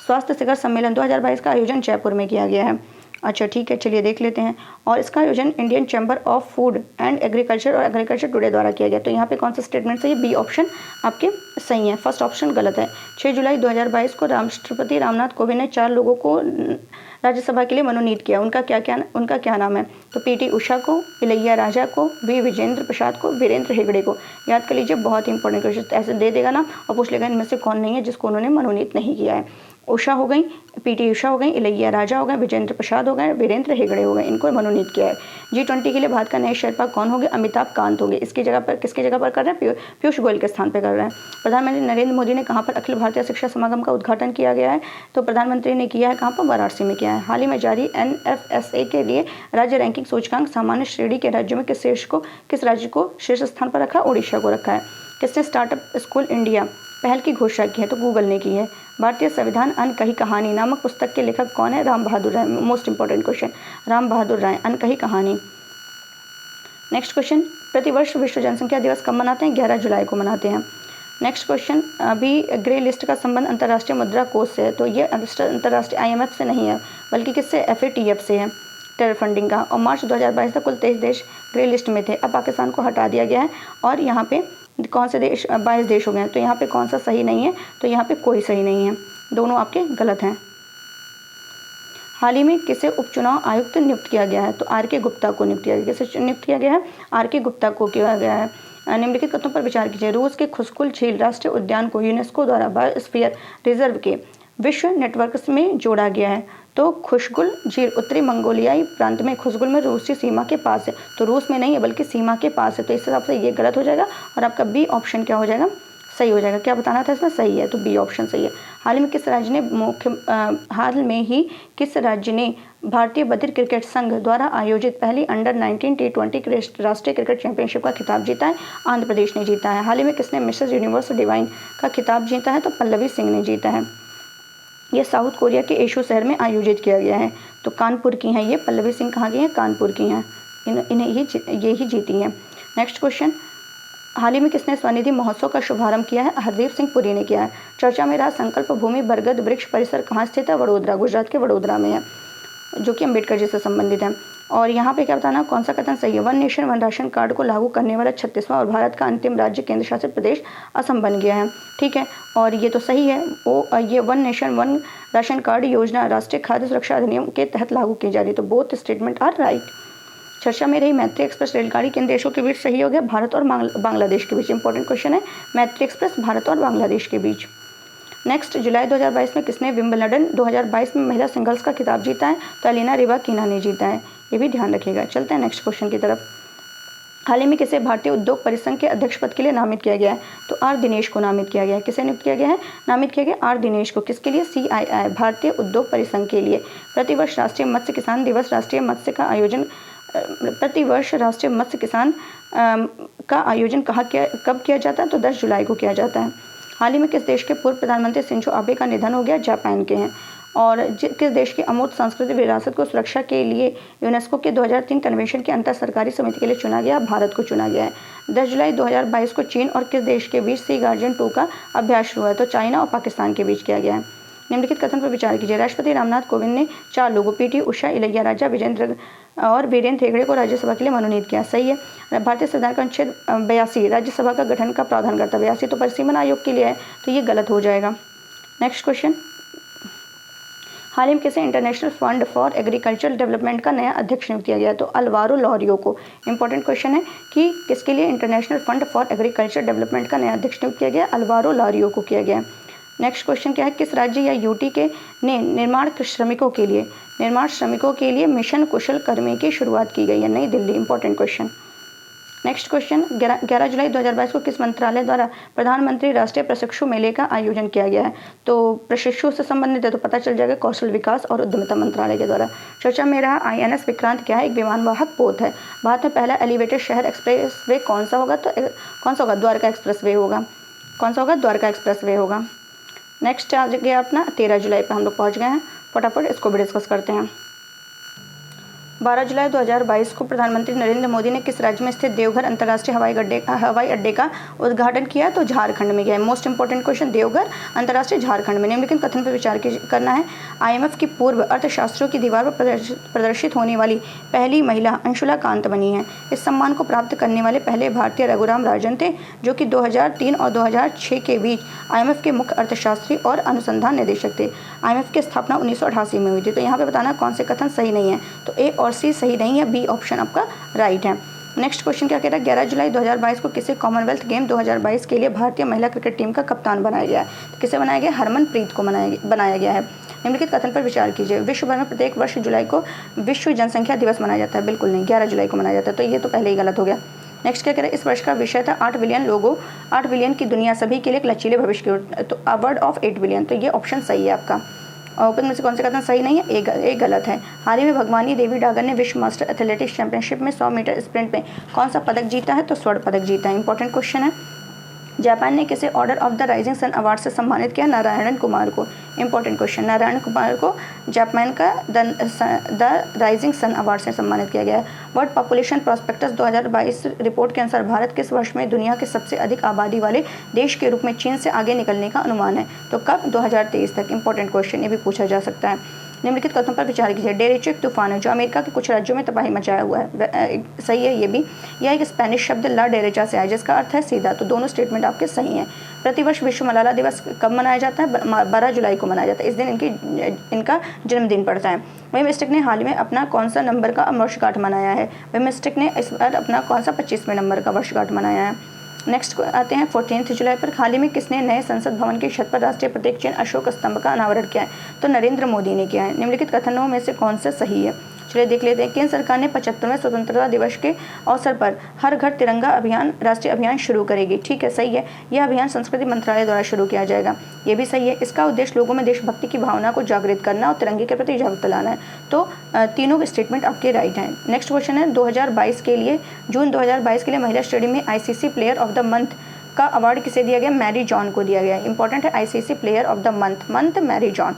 स्वास्थ्य शिखर सम्मेलन 2022 का आयोजन जयपुर में किया गया है। अच्छा ठीक है, चलिए देख लेते हैं। और इसका आयोजन Indian chamber of food and agriculture और एग्रीकल्चर टुडे द्वारा किया गया। तो यहाँ पे कौन सा स्टेटमेंट सही है? बी ऑप्शन आपके सही है, फर्स्ट ऑप्शन गलत है। 6 जुलाई 2022 को राष्ट्रपति रामनाथ कोविंद ने 4 लोगों को राज्यसभा के लिए मनोनीत किया। उनका क्या नाम है? तो पीटी उषा को, इलैया राजा को, वी विजेंद्र प्रसाद को, वीरेंद्र हेगड़े को। याद कर लीजिए, बहुत इंपॉर्टेंट क्वेश्चन। ऐसे दे देगा ना और पूछ लेगा इनमें से कौन नहीं है जिसको उन्होंने मनोनीत नहीं किया है। उषा हो गई, पीटी उषा हो गई, इलैया राजा हो गए, विजेंद्र प्रसाद हो गए, वीरेंद्र हेगड़े हो गए, इनको मनोनीत किया है। G20 के लिए भारत का नए शेरपा कौन होंगे? अमिताभ कांत होंगे। इसकी जगह पर किसकी जगह पर कर रहे हैं? पीयूष गोयल के स्थान पर कर रहे हैं। प्रधानमंत्री नरेंद्र मोदी ने कहाँ पर अखिल भारतीय शिक्षा समागम का उद्घाटन किया गया है? तो प्रधानमंत्री ने किया है कहाँ पर? वाराणसी में किया है। हाल ही में जारी NFSA के लिए राज्य रैंकिंग सूचकांक सामान्य श्रेणी के राज्यों में किस राज्य को शीर्ष स्थान पर रखा? ओडिशा को रखा है। किसने स्टार्टअप स्कूल इंडिया पहल की घोषणा की है? तो गूगल ने की है। भारतीय संविधान अनकही कहानी नामक पुस्तक के लेखक कौन है? राम बहादुर राय। Most important question, Ram Bahadur राय, अनकही कहानी। नेक्स्ट क्वेश्चन, प्रतिवर्ष विश्व जनसंख्या दिवस कब मनाते हैं? 11 जुलाई को मनाते हैं। नेक्स्ट क्वेश्चन, अभी ग्रे लिस्ट का संबंध अंतर्राष्ट्रीय मुद्रा कोष से है। तो ये अंतर्राष्ट्रीय IMF से नहीं है, बल्कि किससे? FATF से है, टेरर फंडिंग का। और मार्च 2022 तक कुल 23 देश ग्रे लिस्ट में थे। अब पाकिस्तान को हटा दिया गया है और यहाँ पे कौन से देश? 22 देश हो गए हैं। तो यहाँ पे कौन सा सही नहीं है? तो यहाँ पे कोई सही नहीं है, दोनों आपके गलत हैं। हाल ही में किसे उपचुनाव आयुक्त नियुक्त किया गया है? तो RK गुप्ता को नियुक्त किया गया। किसे नियुक्त किया गया है? RK गुप्ता को किया गया है। निम्नलिखित कथनों पर विचार कीजिए। रूस के खुसकुल झील राष्ट्रीय उद्यान को यूनेस्को द्वारा बायोस्फीयर रिजर्व के विश्व नेटवर्क में जोड़ा गया है। तो खुशगुल झील उत्तरी मंगोलियाई प्रांत में खुशगुल में रूसी सीमा के पास है। तो रूस में नहीं है बल्कि सीमा के पास है। तो इस हिसाब से ये गलत हो जाएगा और आपका बी ऑप्शन क्या हो जाएगा? सही हो जाएगा। क्या बताना था इसमें? सही है, तो बी ऑप्शन सही है। हाल में ही किस राज्य ने भारतीय बधिर क्रिकेट संघ द्वारा आयोजित पहली अंडर-19 T20 राष्ट्रीय क्रिकेट चैंपियनशिप का खिताब जीता है? आंध्र प्रदेश ने जीता है। हाल ही में किसने मिसेस यूनिवर्स डिवाइन का खिताब जीता है? तो पल्लवी सिंह ने जीता है। यह साउथ कोरिया के एशो शहर में आयोजित किया गया है। तो कानपुर की हैं ये। पल्लवी सिंह कहाँ की हैं? कानपुर की हैं। इन्हें ये ही जीती हैं। नेक्स्ट क्वेश्चन, हाल ही में किसने स्वनिधि महोत्सव का शुभारंभ किया है? हरदीप सिंह पुरी ने किया है। चर्चा में रहा संकल्प भूमि बरगद वृक्ष परिसर कहाँ स्थित है? वडोदरा, गुजरात के वडोदरा में है, जो कि अम्बेडकर जी से संबंधित है। और यहाँ पे क्या बताना, कौन सा कथन सही है? One nation one ration card को लागू करने वाला 36वां और भारत का अंतिम राज्य केंद्र शासित प्रदेश असम बन गया है। ठीक है, और ये तो सही है। ये one nation one ration card योजना राष्ट्रीय खाद्य सुरक्षा अधिनियम के तहत लागू की जा रही है। तो बोथ स्टेटमेंट आर राइट। चर्चा में रही मैत्री एक्सप्रेस रेलगाड़ी किन देशों के बीच सही हो गया? भारत और बांग्लादेश के बीच। इंपॉर्टेंट क्वेश्चन है, मैत्री एक्सप्रेस भारत और बांग्लादेश के बीच। नेक्स्ट, जुलाई 2022 में किसने विंबलडन 2022 में महिला सिंगल्स का खिताब जीता है? तो एलिना रिबाकिना ने जीता है, ये भी ध्यान रखिएगा। चलते हैं नेक्स्ट क्वेश्चन की तरफ। हाल ही में किसे भारतीय उद्योग परिसंघ के अध्यक्ष पद के लिए नामित किया गया है? तो आर दिनेश को नामित किया गया है। किसे नियुक्त किया गया है? नामित किया गया आर दिनेश को। किसके लिए? CII भारतीय उद्योग परिसंघ के लिए। प्रतिवर्ष राष्ट्रीय मत्स्य किसान दिवस राष्ट्रीय मत्स्य का आयोजन प्रतिवर्ष राष्ट्रीय मत्स्य किसान का आयोजन कब किया जाता है? तो 10 जुलाई को किया जाता है। हाल ही में किस देश के पूर्व प्रधानमंत्री शिंजो आबे का निधन हो गया? जापान के हैं। और किस देश की अमूर्त सांस्कृतिक विरासत को सुरक्षा के लिए यूनेस्को के 2003 कन्वेंशन की अंतर सरकारी समिति के लिए चुना गया? भारत को चुना गया है। 10 जुलाई 2022 को चीन और किस देश के बीच सी गार्जियन 2 का अभ्यास शुरू हुआ है? तो चाइना और पाकिस्तान के बीच किया गया है। निम्नलिखित कथन पर विचार कीजिए। राष्ट्रपति रामनाथ कोविंद ने 4 लोगों PT उषा, इलैया राजा, विजेंद्र और वीरेंद्र हेगड़े को राज्यसभा के लिए मनोनीत किया। सही है। भारतीय संविधान का अनुच्छेद 82 राज्यसभा का गठन का प्रावधान करता है। 82 तो परिसीमन आयोग के लिए है, तो ये गलत हो जाएगा। नेक्स्ट क्वेश्चन, हाल ही में किसे international fund for agricultural development का नया अध्यक्ष नियुक्त किया गया? तो अल्वारो लॉरियो को। इंपॉर्टेंट क्वेश्चन है कि किसके लिए international fund for agriculture development का नया अध्यक्ष नियुक्त किया गया? अल्वारो लॉरियो को किया गया। नेक्स्ट क्वेश्चन क्या है? किस राज्य या यूटी के ने निर्माण श्रमिकों के लिए मिशन कुशल कर्मी की शुरुआत की गई है? नई Delhi. Important question. Next question, 11 जुलाई 2022 को किस मंत्रालय द्वारा प्रधानमंत्री राष्ट्रीय प्रशिक्षु मेले का आयोजन किया गया है? तो प्रशिक्षु से संबंधित है, तो पता चल जाएगा कौशल विकास और उद्यमिता मंत्रालय के द्वारा। चर्चा में रहा INS विक्रांत क्या है? एक विमानवाहक पोत है। भारत में पहला एलिवेटेड शहर एक्सप्रेस वे कौन सा होगा? तो कौन सा होगा? द्वारका एक्सप्रेस वे होगा। कौन सा होगा? द्वारका एक्सप्रेस वे होगा। नेक्स्ट आ गया अपना 13 जुलाई पर हम लोग पहुँच गए हैं। फटाफट इसको भी डिस्कस करते हैं। 12 जुलाई 2022 को प्रधानमंत्री नरेंद्र मोदी ने किस राज्य में स्थित देवघर अंतर्राष्ट्रीय हवाई अड्डे का उद्घाटन किया? तो झारखंड में किया है। मोस्ट इंपोर्टेंट क्वेश्चन, देवघर अंतर्राष्ट्रीय झारखंड में। निम्नलिखित कथन पर विचार करना है। IMF की पूर्व अर्थशास्त्रियों की दीवार पर प्रदर्शित होने वाली पहली महिला अंशुला कांत बनी है। इस सम्मान को प्राप्त करने वाले पहले भारतीय रघुराम राजन थे, जो कि 2003 और 2006 के बीच IMF के मुख्य अर्थशास्त्री और अनुसंधान निदेशक थे। IMF की स्थापना 1988 में हुई थी। तो यहाँ पे बताना कौन से कथन सही नहीं है। तो A और C सही नहीं है, B ऑप्शन आपका राइट है। नेक्स्ट क्वेश्चन क्या कह रहा है? 11 जुलाई 2022 को किसे कॉमनवेल्थ गेम 2022 के लिए भारतीय महिला क्रिकेट टीम का कप्तान बनाया गया है? तो किसे बनाया गया? हरमनप्रीत को बनाया गया है। निम्नलिखित कथन पर विचार कीजिए। विश्व भर में प्रत्येक वर्ष जुलाई को विश्व जनसंख्या दिवस मनाया जाता है। बिल्कुल नहीं, 11 जुलाई को मनाया जाता है। तो ये तो पहले ही गलत हो गया। नेक्स्ट क्या कह रहे हैं? इस वर्ष का विषय था 8 बिलियन लोगों, 8 बिलियन की दुनिया, सभी के लिए एक लचीले भविष्य की ओर। तो अवार्ड ऑफ 8 बिलियन, तो ये ऑप्शन सही है आपका। और ऊपर में से कौन से कथन सही नहीं है? एक गलत है। हाल ही में भगवानी देवी डागर ने विश्व मास्टर एथलेटिक्स चैंपियनशिप में 100 मीटर स्प्रिंट में कौन सा पदक जीता है? तो स्वर्ण पदक जीता है। इंपॉर्टेंट क्वेश्चन है। जापान ने किसे order of the rising sun award से सम्मानित किया? नारायणन कुमार को। इंपॉर्टेंट क्वेश्चन, नारायण कुमार को जापान का द राइजिंग सन अवार्ड से सम्मानित किया गया है। वर्ल्ड पॉपुलेशन प्रोस्पेक्टस 2022 रिपोर्ट के अनुसार भारत किस वर्ष में दुनिया के सबसे अधिक आबादी वाले देश के रूप में चीन से आगे निकलने का अनुमान है? तो कब? 2023 तक। इंपॉर्टेंट क्वेश्चन, ये भी पूछा जा सकता है। निम्नलिखित कथनों पर विचार कीजिए। डेरेचो एक तूफान है जो अमेरिका के कुछ राज्यों में तबाही मचाया हुआ है। सही है ये भी। यह एक स्पेनिश शब्द ला डेरेचा से है जिसका अर्थ है सीधा। तो दोनों स्टेटमेंट आपके सही हैं। प्रतिवर्ष विश्व मलाला दिवस कब मनाया जाता है? 12 जुलाई को मनाया जाता है। इस दिन इनका जन्मदिन पड़ता है। वही मिस्टेक ने हाल में अपना कौन सा नंबर का वर्षगांठ मनाया है? वही मिस्टेक ने इस बार अपना कौन सा 25वें नंबर का वर्षगांठ मनाया है? नेक्स्ट आते हैं 14 जुलाई पर। हाल ही में किसने नए संसद भवन की छत पर राष्ट्रीय प्रतीक चिन्ह अशोक स्तंभ का अनावरण किया है? तो नरेंद्र मोदी ने किया है। निम्नलिखित कथनों में से कौन सा सही है? चलिए देख लेते हैं। केंद्र सरकार ने 75वें स्वतंत्रता दिवस के अवसर पर हर घर तिरंगा अभियान राष्ट्रीय अभियान शुरू करेगी। ठीक है, सही है। यह अभियान संस्कृति मंत्रालय द्वारा शुरू किया जाएगा। ये भी सही है। इसका उद्देश्य लोगों में देशभक्ति की भावना को जागृत करना और तिरंगे के प्रति जागरूकता लाना है। तो तीनों स्टेटमेंट आपके राइट हैं। नेक्स्ट क्वेश्चन है 2022 के लिए, जून 2022 के लिए महिला स्टेडियम में ICC player of the month का अवार्ड किसे दिया गया? मैरी जॉन को दिया गया है। इंपॉर्टेंट है, ICC player of the month Mary John.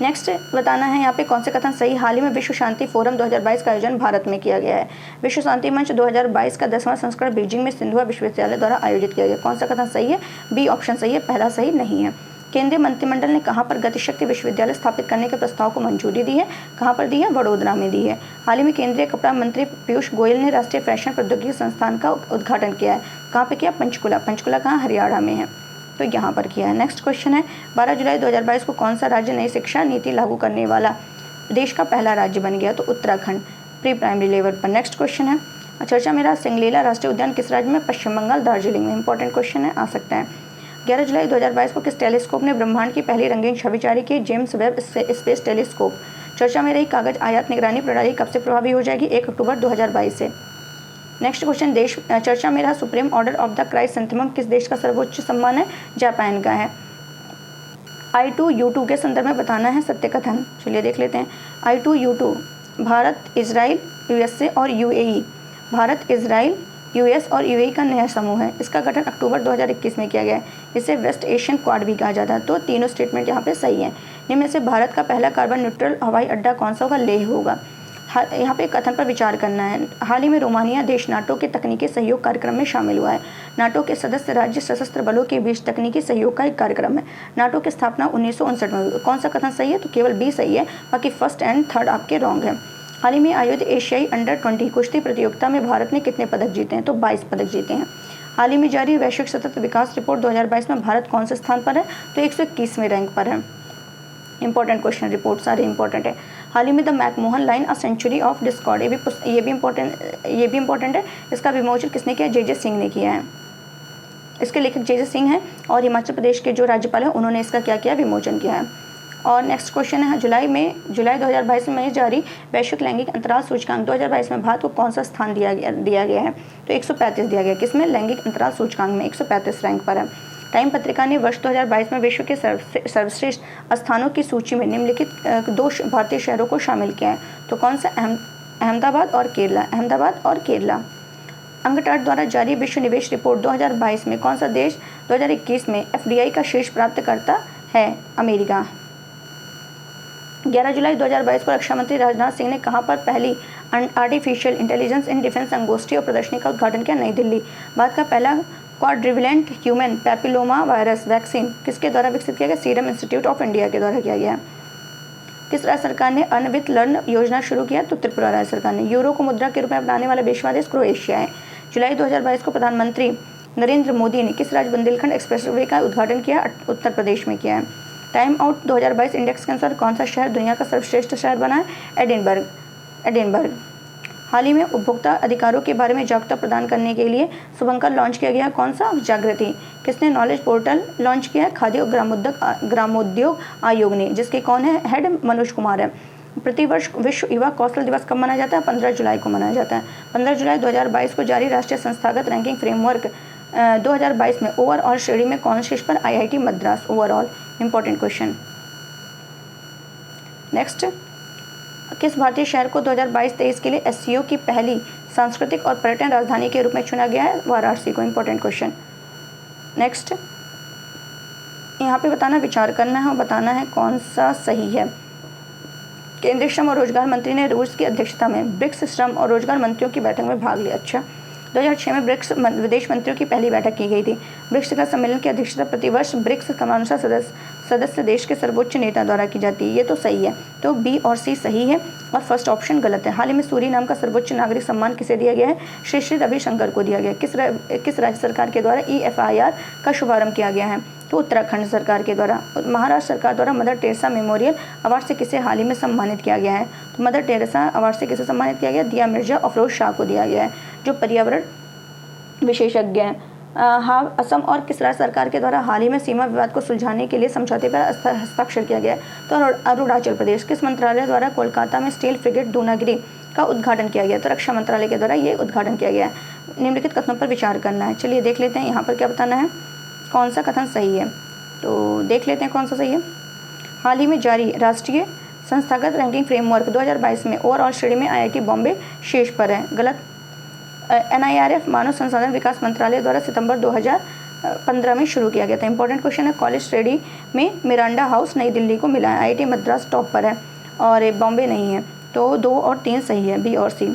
Next बताना है यहाँ पे कौन से कथन सही। हाल ही में विश्व शांति फोरम 2022 का आयोजन भारत में किया गया है। विश्व शांति मंच 2022 का 10वां संस्करण बीजिंग में सिंधुआ विश्वविद्यालय द्वारा आयोजित किया गया। कौन सा कथन सही है? B ऑप्शन सही है, पहला सही नहीं है। केंद्रीय मंत्रिमंडल ने कहाँ पर गतिशक्ति विश्वविद्यालय स्थापित करने के प्रस्ताव को मंजूरी दी है? कहाँ पर दी है? वडोदरा में दी है। हाल ही में केंद्रीय कपड़ा मंत्री पीयूष गोयल ने राष्ट्रीय फैशन प्रौद्योगिकी संस्थान का उद्घाटन किया है। कहाँ पे किया? पंचकुला। पंचकुला कहाँ? हरियाणा में है, तो यहाँ पर किया है। नेक्स्ट क्वेश्चन है 12 जुलाई 2022 को कौन सा राज्य नई शिक्षा नीति लागू करने वाला देश का पहला राज्य बन गया? तो उत्तराखंड, प्री प्राइमरी लेवल पर। नेक्स्ट क्वेश्चन है चर्चा में रहा सिंगलीला राष्ट्रीय उद्यान किस राज्य में? पश्चिम बंगाल, दार्जिलिंग में। इंपॉर्टेंट क्वेश्चन है, आ सकता है। 11 जुलाई 2022 को किस टेलीस्कोप ने ब्रह्मांड की पहली रंगीन छवि जारी की? James Webb space telescope. चर्चा में रही कागज आयात निगरानी प्रणाली कब से प्रभावी हो जाएगी? 1 अक्टूबर 2022 से। नेक्स्ट क्वेश्चन देश चर्चा में रहा supreme order of the Christ सेंथमम किस देश का सर्वोच्च सम्मान है? जापान का है। I2U2 के संदर्भ में बताना है सत्य कथन। चलिए देख लेते हैं। I2U2 भारत, इजराइल, USA और UAE। भारत, इजराइल, US और UAE का नया समूह है। इसका गठन अक्टूबर 2021 में किया गया है। इसे वेस्ट एशियन क्वाड भी कहा जाता है। तो तीनों स्टेटमेंट यहाँ पे सही है। इनमें से भारत का पहला कार्बन न्यूट्रल हवाई अड्डा कौन सा होगा? लेह होगा। यहाँ पे कथन पर विचार करना है। हाल ही में रोमानिया देश नाटो के तकनीकी सहयोग कार्यक्रम में शामिल हुआ है। नाटो के सदस्य राज्य सशस्त्र बलों के बीच तकनीकी सहयोग का एक कार्यक्रम है। नाटो की स्थापना 1959 में हुई। कौन सा कथन सही है? तो केवल B सही है, बाकी फर्स्ट एंड थर्ड आपके रॉन्ग है। हाल ही में आयोजित एशियाई अंडर 20 कुश्ती प्रतियोगिता में भारत ने कितने पदक जीते हैं? तो 22 पदक जीते हैं। हाल ही में जारी वैश्विक सतत विकास रिपोर्ट 2022 में भारत कौन से स्थान पर है? तो 121वें रैंक पर है। इंपॉर्टेंट क्वेश्चन, रिपोर्ट सारे इंपॉर्टेंट है। हाल ही में the McMahon Line a century of discord, ये भी इंपॉर्टेंट है। इसका विमोचन किसने किया? जे सिंह ने किया है। इसके लेखक जे सिंह हैं और हिमाचल प्रदेश के जो राज्यपाल हैं उन्होंने इसका क्या किया? विमोचन किया है। और नेक्स्ट क्वेश्चन है जुलाई 2022 में जारी वैश्विक लैंगिक अंतराल सूचकांक 2022 में भारत को कौन सा स्थान दिया गया है? तो 135 दिया गया। किसमें? लैंगिक अंतराल सूचकांक में 135 रैंक पर है। टाइम पत्रिका ने वर्ष 2022 में विश्व के सर्वश्रेष्ठ स्थानों की सूची में निम्नलिखित 2 भारतीय शहरों को शामिल किया है। तो कौन सा? अहमदाबाद और केरला। अहमदाबाद और केरला। अंगटाट द्वारा जारी विश्व निवेश रिपोर्ट 2022 में कौन सा देश 2021 में FDI का शीर्ष प्राप्त करता है? अमेरिका। 11 जुलाई 2022 को रक्षा मंत्री राजनाथ सिंह ने कहां पर पहली आर्टिफिशियल इंटेलिजेंस इन डिफेंस संगोष्ठी और प्रदर्शनी का उद्घाटन किया? नई दिल्ली। भारत का पहला क्वाड्रिवलेंट ह्यूमन पैपिलोमा वायरस वैक्सीन किसके द्वारा विकसित किया गया? सीरम इंस्टीट्यूट ऑफ इंडिया के द्वारा किया गया। किस राज्य सरकार ने अन्न विद लर्न योजना शुरू किया? तो त्रिपुरा राज्य सरकार ने। यूरो को मुद्रा के रूप में अपनाने वाला विश्व देश क्रोएशिया है। जुलाई 2022 को प्रधानमंत्री नरेंद्र मोदी ने किस राज्य बुंदेलखंड एक्सप्रेसवे का उद्घाटन किया? उत्तर प्रदेश में किया है। टाइम आउट 2022 इंडेक्स के अनुसार कौन सा शहर दुनिया का सर्वश्रेष्ठ शहर बना है? एडिनबर्ग। हाल ही में उपभोक्ता अधिकारों के बारे में जागरूकता प्रदान करने के लिए शुभंकर लॉन्च किया गया। कौन सा? जागृति। किसने नॉलेज पोर्टल लॉन्च किया है? खाद्य और ग्रामोद्योग आयोग ने, जिसके कौन है हेड? मनोज कुमार है। प्रतिवर्ष विश्व युवा कौशल दिवस कब मनाया जाता है? 15 जुलाई को मनाया जाता है। 15 जुलाई 2022 को जारी राष्ट्रीय संस्थागत रैंकिंग फ्रेमवर्क 2022 में ओवरऑल श्रेणी में कौन शीर्ष पर? IIT Madras. Overall important question. Next, किस भारतीय शहर को 2022-23 के लिए SCO की पहली सांस्कृतिक और पर्यटन राजधानी के रूप में चुना गया है? वाराणसी को। Important question. नेक्स्ट, यहाँ पे बताना, विचार करना है और बताना है कौन सा सही है। केंद्रीय श्रम और रोजगार मंत्री ने रूस की अध्यक्षता में ब्रिक्स श्रम और रोजगार मंत्रियों की बैठक में भाग लिया। अच्छा, 2006 में ब्रिक्स विदेश मंत्रियों की पहली बैठक की गई थी। ब्रिक्स शिखर सम्मेलन की अध्यक्षता प्रतिवर्ष ब्रिक्स क्रमानुसार सदस्य देश के सर्वोच्च नेता द्वारा की जाती है। ये तो सही है, तो B और C सही है और फर्स्ट ऑप्शन गलत है। हाल ही में सूरी नाम का सर्वोच्च नागरिक सम्मान किसे दिया गया है? श्री श्री रविशंकर को दिया गया। किस राज्य सरकार के द्वारा EFIR का शुभारंभ किया गया है? तो उत्तराखंड सरकार के द्वारा। महाराष्ट्र सरकार द्वारा मदर टेरेसा मेमोरियल अवार्ड से किसे हाल ही में सम्मानित किया गया है? तो मदर टेरेसा अवार्ड से किसे सम्मानित किया गया? दिया मिर्जा अफरोज शाह को दिया गया है, जो पर्यावरण विशेषज्ञ हैं। हाँ, असम और किस राज्य सरकार के द्वारा हाल ही में सीमा विवाद को सुलझाने के लिए समझौते पर हस्ताक्षर किया गया है? तो अरुणाचल प्रदेश। किस मंत्रालय द्वारा कोलकाता में स्टील फ्रिगेट दूनागिरी का उद्घाटन किया गया? तो रक्षा मंत्रालय के द्वारा ये उद्घाटन किया गया है। निम्नलिखित कथनों पर विचार करना है। चलिए देख लेते हैं यहाँ पर क्या बताना है, कौन सा कथन सही है। तो देख लेते हैं कौन सा सही है। हाल ही में जारी राष्ट्रीय संस्थागत रैंकिंग फ्रेमवर्क 2022 में ओवरऑल श्रेणी में IIT बॉम्बे शीर्ष पर है। गलत। NIRF मानव संसाधन विकास मंत्रालय द्वारा सितंबर 2015 में शुरू किया गया था। इंपॉर्टेंट क्वेश्चन है। कॉलेज श्रेणी में मिरांडा हाउस नई दिल्ली को मिला है। IIT मद्रास टॉप पर है और बॉम्बे नहीं है। तो 2 और 3 सही है, B और C।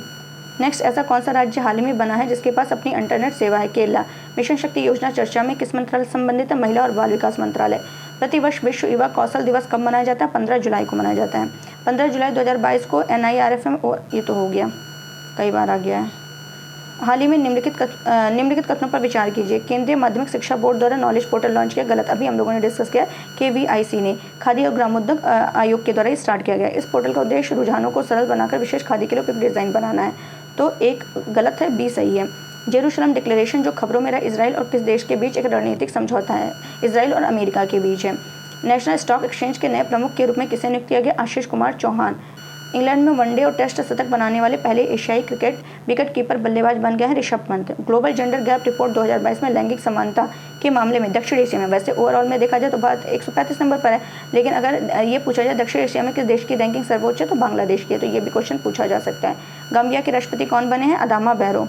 नेक्स्ट, ऐसा कौन सा राज्य हाल ही में बना है जिसके पास अपनी इंटरनेट सेवा है? केरला। मिशन शक्ति योजना चर्चा में किस मंत्रालय से संबंधित है? महिला और बाल विकास मंत्रालय। प्रतिवर्ष विश्व युवा कौशल दिवस कब मनाया जाता है? 15 जुलाई को मनाया जाता है। 15 जुलाई 2022 को NIRF में, ये तो हो गया, कई बार आ गया है। हाल ही में निम्नलिखित कथनों पर विचार कीजिए। केंद्रीय माध्यमिक शिक्षा बोर्ड द्वारा नॉलेज पोर्टल लॉन्च किया। गलत। अभी हम लोगों ने डिस्कस किया। KVIC ने खादी और ग्रामोद्योग आयोग के द्वारा स्टार्ट किया गया। इस पोर्टल का उद्देश्य रुझानों को सरल बनाकर विशेष खादी के लिए उपयुक्त डिजाइन बनाना है। तो 1 गलत है, B सही है। जेरूसलम डिक्लेरेशन जो खबरों में रहा, इजराइल और किस देश के बीच एक रणनीतिक समझौता है? इजराइल और अमेरिका के बीच है। नेशनल स्टॉक एक्सचेंज के नए प्रमुख के रूप में किसे नियुक्त किया गया? आशीष कुमार चौहान। इंग्लैंड में वनडे और टेस्ट शतक बनाने वाले पहले एशियाई क्रिकेट विकेट कीपर बल्लेबाज बन गए हैं Rishabh Pant. Global gender gap report 2022 में लैंगिक समानता के मामले में दक्षिण एशिया में, वैसे ओवरऑल में देखा जाए तो भारत 135 नंबर पर है, लेकिन अगर ये पूछा जाए दक्षिण एशिया में किस देश की रैंकिंग सर्वोच्च है तो बांग्लादेश की है। तो ये भी क्वेश्चन पूछा जा सकता है। गाम्बिया के राष्ट्रपति कौन बने हैं? अदामा बैरो।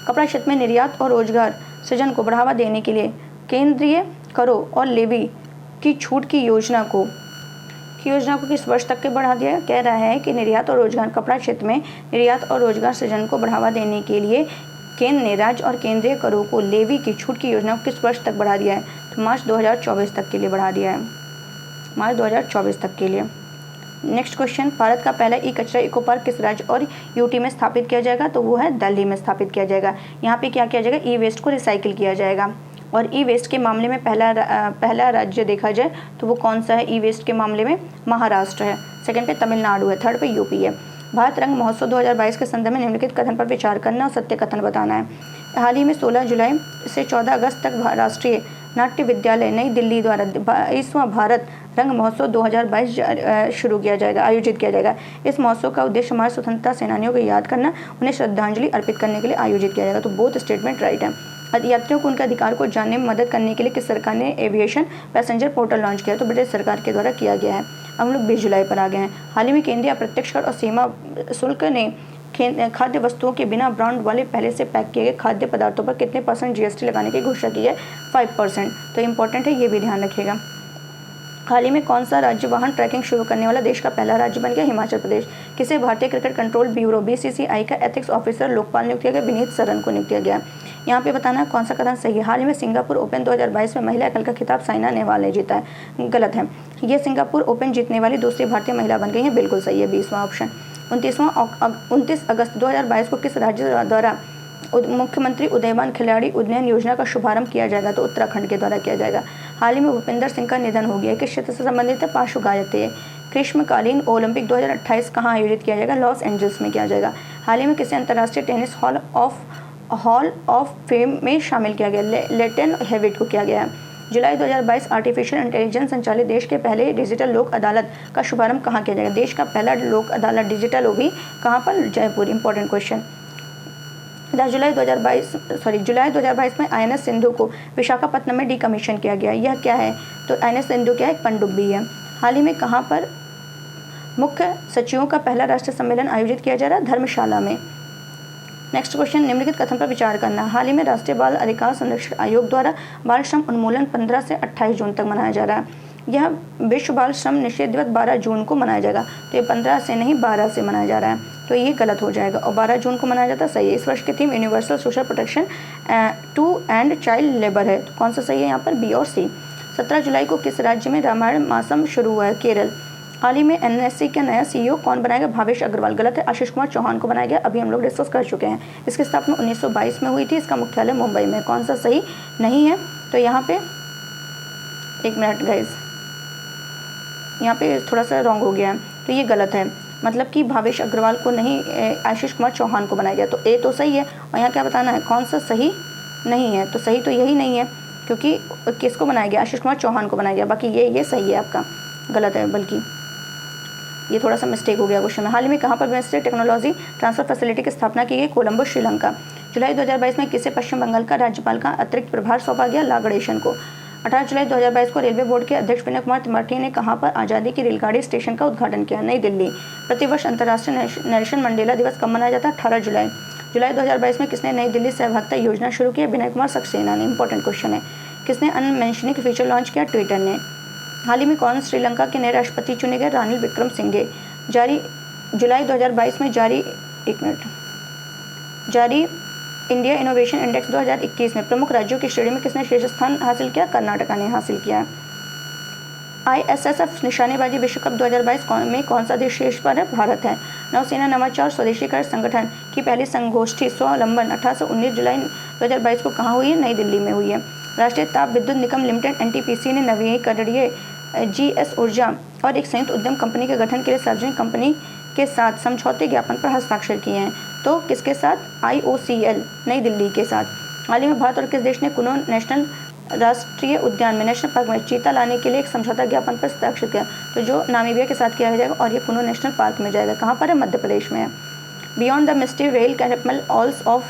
कपड़ा क्षेत्र में निर्यात और रोजगार सृजन को बढ़ावा देने के लिए केंद्रीय करों और लेवी की छूट की योजना को किस वर्ष तक के बढ़ा दिया? कह रहा है कि निर्यात और रोजगार, कपड़ा क्षेत्र में निर्यात और रोजगार सृजन को बढ़ावा देने के लिए केंद्र ने राज्य और केंद्रीय करों को लेवी की छूट की योजना को किस वर्ष तक बढ़ा दिया है? तो मार्च 2024 तक के लिए बढ़ा दिया है। मार्च 2024 तक के लिए। नेक्स्ट क्वेश्चन, भारत का पहला कचरा इको पार्क किस राज्य और यूटी में स्थापित किया जाएगा? तो वो है दिल्ली में स्थापित किया जाएगा। यहाँ पे क्या किया जाएगा? वेस्ट को रिसाइकिल किया जाएगा। और वेस्ट के मामले में पहला राज्य देखा जाए तो वो कौन सा है? वेस्ट के मामले में महाराष्ट्र है, सेकंड पे तमिलनाडु है, थर्ड पे यूपी है। भारत रंग महोत्सव 2022 के संदर्भ में निम्नलिखित कथन पर विचार करना और सत्य कथन बताना है। हाल ही में 16 जुलाई से 14 अगस्त तक राष्ट्रीय नाट्य विद्यालय नई दिल्ली द्वारा 22वां भारत रंग महोत्सव 2022 शुरू किया जाएगा, आयोजित किया जाएगा। इस महोत्सव का उद्देश्य हमारे स्वतंत्रता सेनानियों को याद करना, उन्हें श्रद्धांजलि अर्पित करने के लिए आयोजित किया जाएगा। तो बोथ स्टेटमेंट राइट है। यात्रियों को उनके अधिकार को जानने में मदद करने के लिए किस सरकार ने एविएशन पैसेंजर पोर्टल लॉन्च किया? तो ब्रिटिश सरकार के द्वारा किया गया है। हम लोग 20 जुलाई पर आ गए हैं। हाल ही में केंद्रीय अप्रत्यक्ष कर और सीमा शुल्क ने खाद्य वस्तुओं के बिना ब्रांड वाले पहले से पैक किए गए खाद्य पदार्थों पर कितने % GST लगाने की घोषणा की है? 5%। तो इम्पोर्टेंट है, ये भी ध्यान रखिएगा। हाल ही में कौन सा राज्य वाहन ट्रैकिंग शुरू करने वाला देश का पहला राज्य बन गया? हिमाचल प्रदेश। किसे भारतीय क्रिकेट कंट्रोल ब्यूरो बीसीसीआई का एथिक्स ऑफिसर लोकपाल नियुक्त किया गया? विनीत सरन को नियुक्त किया गया। यहाँ पे बताना कौन सा कथन सही है। हाल ही में सिंगापुर ओपन 2022 में महिला एकल का खिताब साइना नेहवाल ने जीता है। गलत है। ये सिंगापुर ओपन जीतने वाली दूसरी भारतीय महिला बन गई है। बिल्कुल सही है 20वां ऑप्शन। 29 अगस्त 2022 को किस राज्य द्वारा मुख्यमंत्री उदयमान खिलाड़ी उन्नयन योजना का शुभारंभ किया जाएगा? तो उत्तराखंड के द्वारा किया जाएगा। हाल ही में भूपिंदर सिंह का निधन हो गया। किस क्षेत्र से संबंधित है? पार्श्व गायक थे। ग्रीष्मकालीन ओलंपिक 2028 कहाँ आयोजित किया जाएगा? लॉस एंजल्स में किया जाएगा। हाल ही में किसे अंतर्राष्ट्रीय टेनिस हॉल ऑफ फेम में शामिल किया गया? लेटन हेविट को किया गया। जुलाई 2022 आर्टिफिशियल इंटेलिजेंस संचालित देश के पहले डिजिटल लोक अदालत का शुभारंभ कहाँ किया जाएगा? देश का पहला लोक अदालत डिजिटल होगी कहाँ पर? जयपुर। Important question. जुलाई 2022 में आईएनएस सिंधु को विशाखापत्तनम में डीकमीशन किया गया। यह क्या है? तो आईएनएस सिंधु क्या है? एक पनडुब्बी है। हाल ही में कहाँ पर मुख्य सचिवों का पहला राष्ट्रीय सम्मेलन आयोजित किया जा रहा है? धर्मशाला में। नेक्स्ट क्वेश्चन, निम्नलिखित कथन पर विचार करना। हाल ही में राष्ट्रीय बाल अधिकार संरक्षण आयोग द्वारा बाल श्रम उन्मूलन 15 से 28 जून तक मनाया जा रहा है। यह विश्व बाल श्रम निषेध दिवस 12 जून को मनाया जाएगा। तो ये 15 से नहीं 12 से मनाया जा रहा है, तो ये गलत हो जाएगा और 12 जून को मनाया जाता है। सही है। इस वर्ष की theme universal social protection to end child labour है। तो कौन सा सही है यहाँ पर? बी और सी। 17 जुलाई को किस राज्य में रामायण मासम शुरू हुआ है? केरल। हाल ही में एनएससी का नया सीईओ कौन बनाएगा? भावेश अग्रवाल। गलत है। आशीष कुमार चौहान को बनाया गया। अभी हम लोग डिस्कस कर चुके हैं। इसकी स्थापना 1922 में हुई थी। इसका मुख्यालय मुंबई में। कौन सा सही नहीं है? तो यहाँ पे एक मिनट गाइज, यहाँ पे थोड़ा सा रॉन्ग हो गया है, तो ये गलत है। मतलब कि भावेश अग्रवाल को नहीं, आशीष कुमार चौहान को बनाया गया। तो ए तो सही है और यहाँ क्या बताना है कौन सा सही नहीं है? तो सही तो यही नहीं है, क्योंकि किसको बनाया गया? आशीष कुमार चौहान को बनाया गया। बाकी ये सही है आपका, गलत है। बल्कि ये थोड़ा सा मिस्टेक हो गया क्वेश्चन में। हाल ही में कहाँ पर मिनिस्ट्री टेक्नोलॉजी ट्रांसफर फैसिलिटी की स्थापना की गई? कोलंबो, श्रीलंका। जुलाई 2022 में किसे पश्चिम बंगाल का राज्यपाल का अतिरिक्त प्रभार सौंपा गया? ला गणेशन को। 18 जुलाई 2022 को रेलवे बोर्ड के अध्यक्ष विनय कुमार त्रिपाठी ने कहाँ पर आज़ादी की रेलगाड़ी स्टेशन का उद्घाटन किया? नई दिल्ली। प्रतिवर्ष अंतर्राष्ट्रीय नेल्सन मंडेला दिवस कब मनाया जाता है? 18 जुलाई। जुलाई 2022 में किसने नई दिल्ली सहभागिता योजना शुरू की? विनय कुमार सक्सेना ने। इंपॉर्टेंट क्वेश्चन है। किसने अनमेंशनिंग फीचर लॉन्च किया? ट्विटर ने। हाल ही में कौन श्रीलंका के नए राष्ट्रपति चुने गए? रानिल विक्रमसिंघे। जुलाई 2022 में जारी इंडिया इनोवेशन इंडेक्स 2021 में प्रमुख राज्यों की श्रेणी में किसने शीर्ष स्थान हासिल किया? कर्नाटका ने हासिल किया। ISSF निशानेबाजी विश्व कप 2022 में कौन सा देश शीर्ष पर है? भारत है। नौसेना नवाचार और स्वदेशीकरण संगठन की पहली संगोष्ठी स्वावलंबन 18 से 19 जुलाई 2022 को कहाँ हुई है? नई दिल्ली में हुई है। राष्ट्रीय ताप विद्युत निगम लिमिटेड NTPC ने नवीकरणीय GS ऊर्जा और एक संयुक्त उद्यम कंपनी के गठन के लिए सार्वजनिक कंपनी के साथ समझौते ज्ञापन पर हस्ताक्षर किए हैं। तो किसके साथ? IOCL नई दिल्ली के साथ। हाल ही में भारत और किस देश ने कुनो नेशनल राष्ट्रीय उद्यान में नेशनल पार्क में चीता लाने के लिए एक समझौता ज्ञापन पर हस्ताक्षर किया? तो जो नामीबिया के साथ किया जाएगा और ये कुनो नेशनल पार्क में जाएगा। कहाँ पर है? मध्य प्रदेश में है। Beyond the misty veil temple owls of,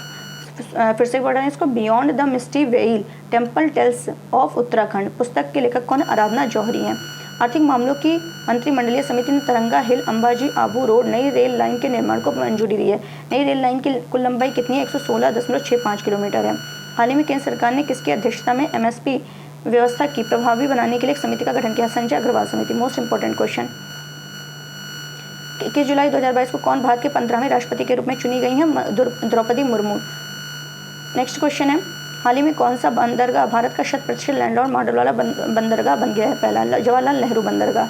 फिर से पढ़ रहे हैं इसको, beyond the misty veil temple tales of Uttarakhand. पुस्तक के लेखक कौन? आराधना जौहरी हैं। आर्थिक मामलों की मंत्रिमंडलीय समिति ने तरंगा हिल अंबाजी आबू रोड नई रेल लाइन के निर्माण को मंजूरी दी है। नई रेल लाइन की कुल लंबाई कितनी है? 116.65 किलोमीटर है। हाल ही में केंद्र सरकार ने किसकी अध्यक्षता में MSP व्यवस्था की प्रभावी बनाने के लिए एक समिति का गठन किया? संजय अग्रवाल समिति। मोस्ट इंपॉर्टेंट क्वेश्चन, 21 जुलाई 2022 को कौन भारत के 15वें राष्ट्रपति के रूप में चुनी गई हैं? द्रौपदी मुर्मू। नेक्स्ट क्वेश्चन है, हाल ही में कौन सा बंदरगाह भारत का 100% लैंडलॉर्ड मॉडल वाला बंदरगाह बन गया है? पहला जवाहरलाल नेहरू बंदरगाह।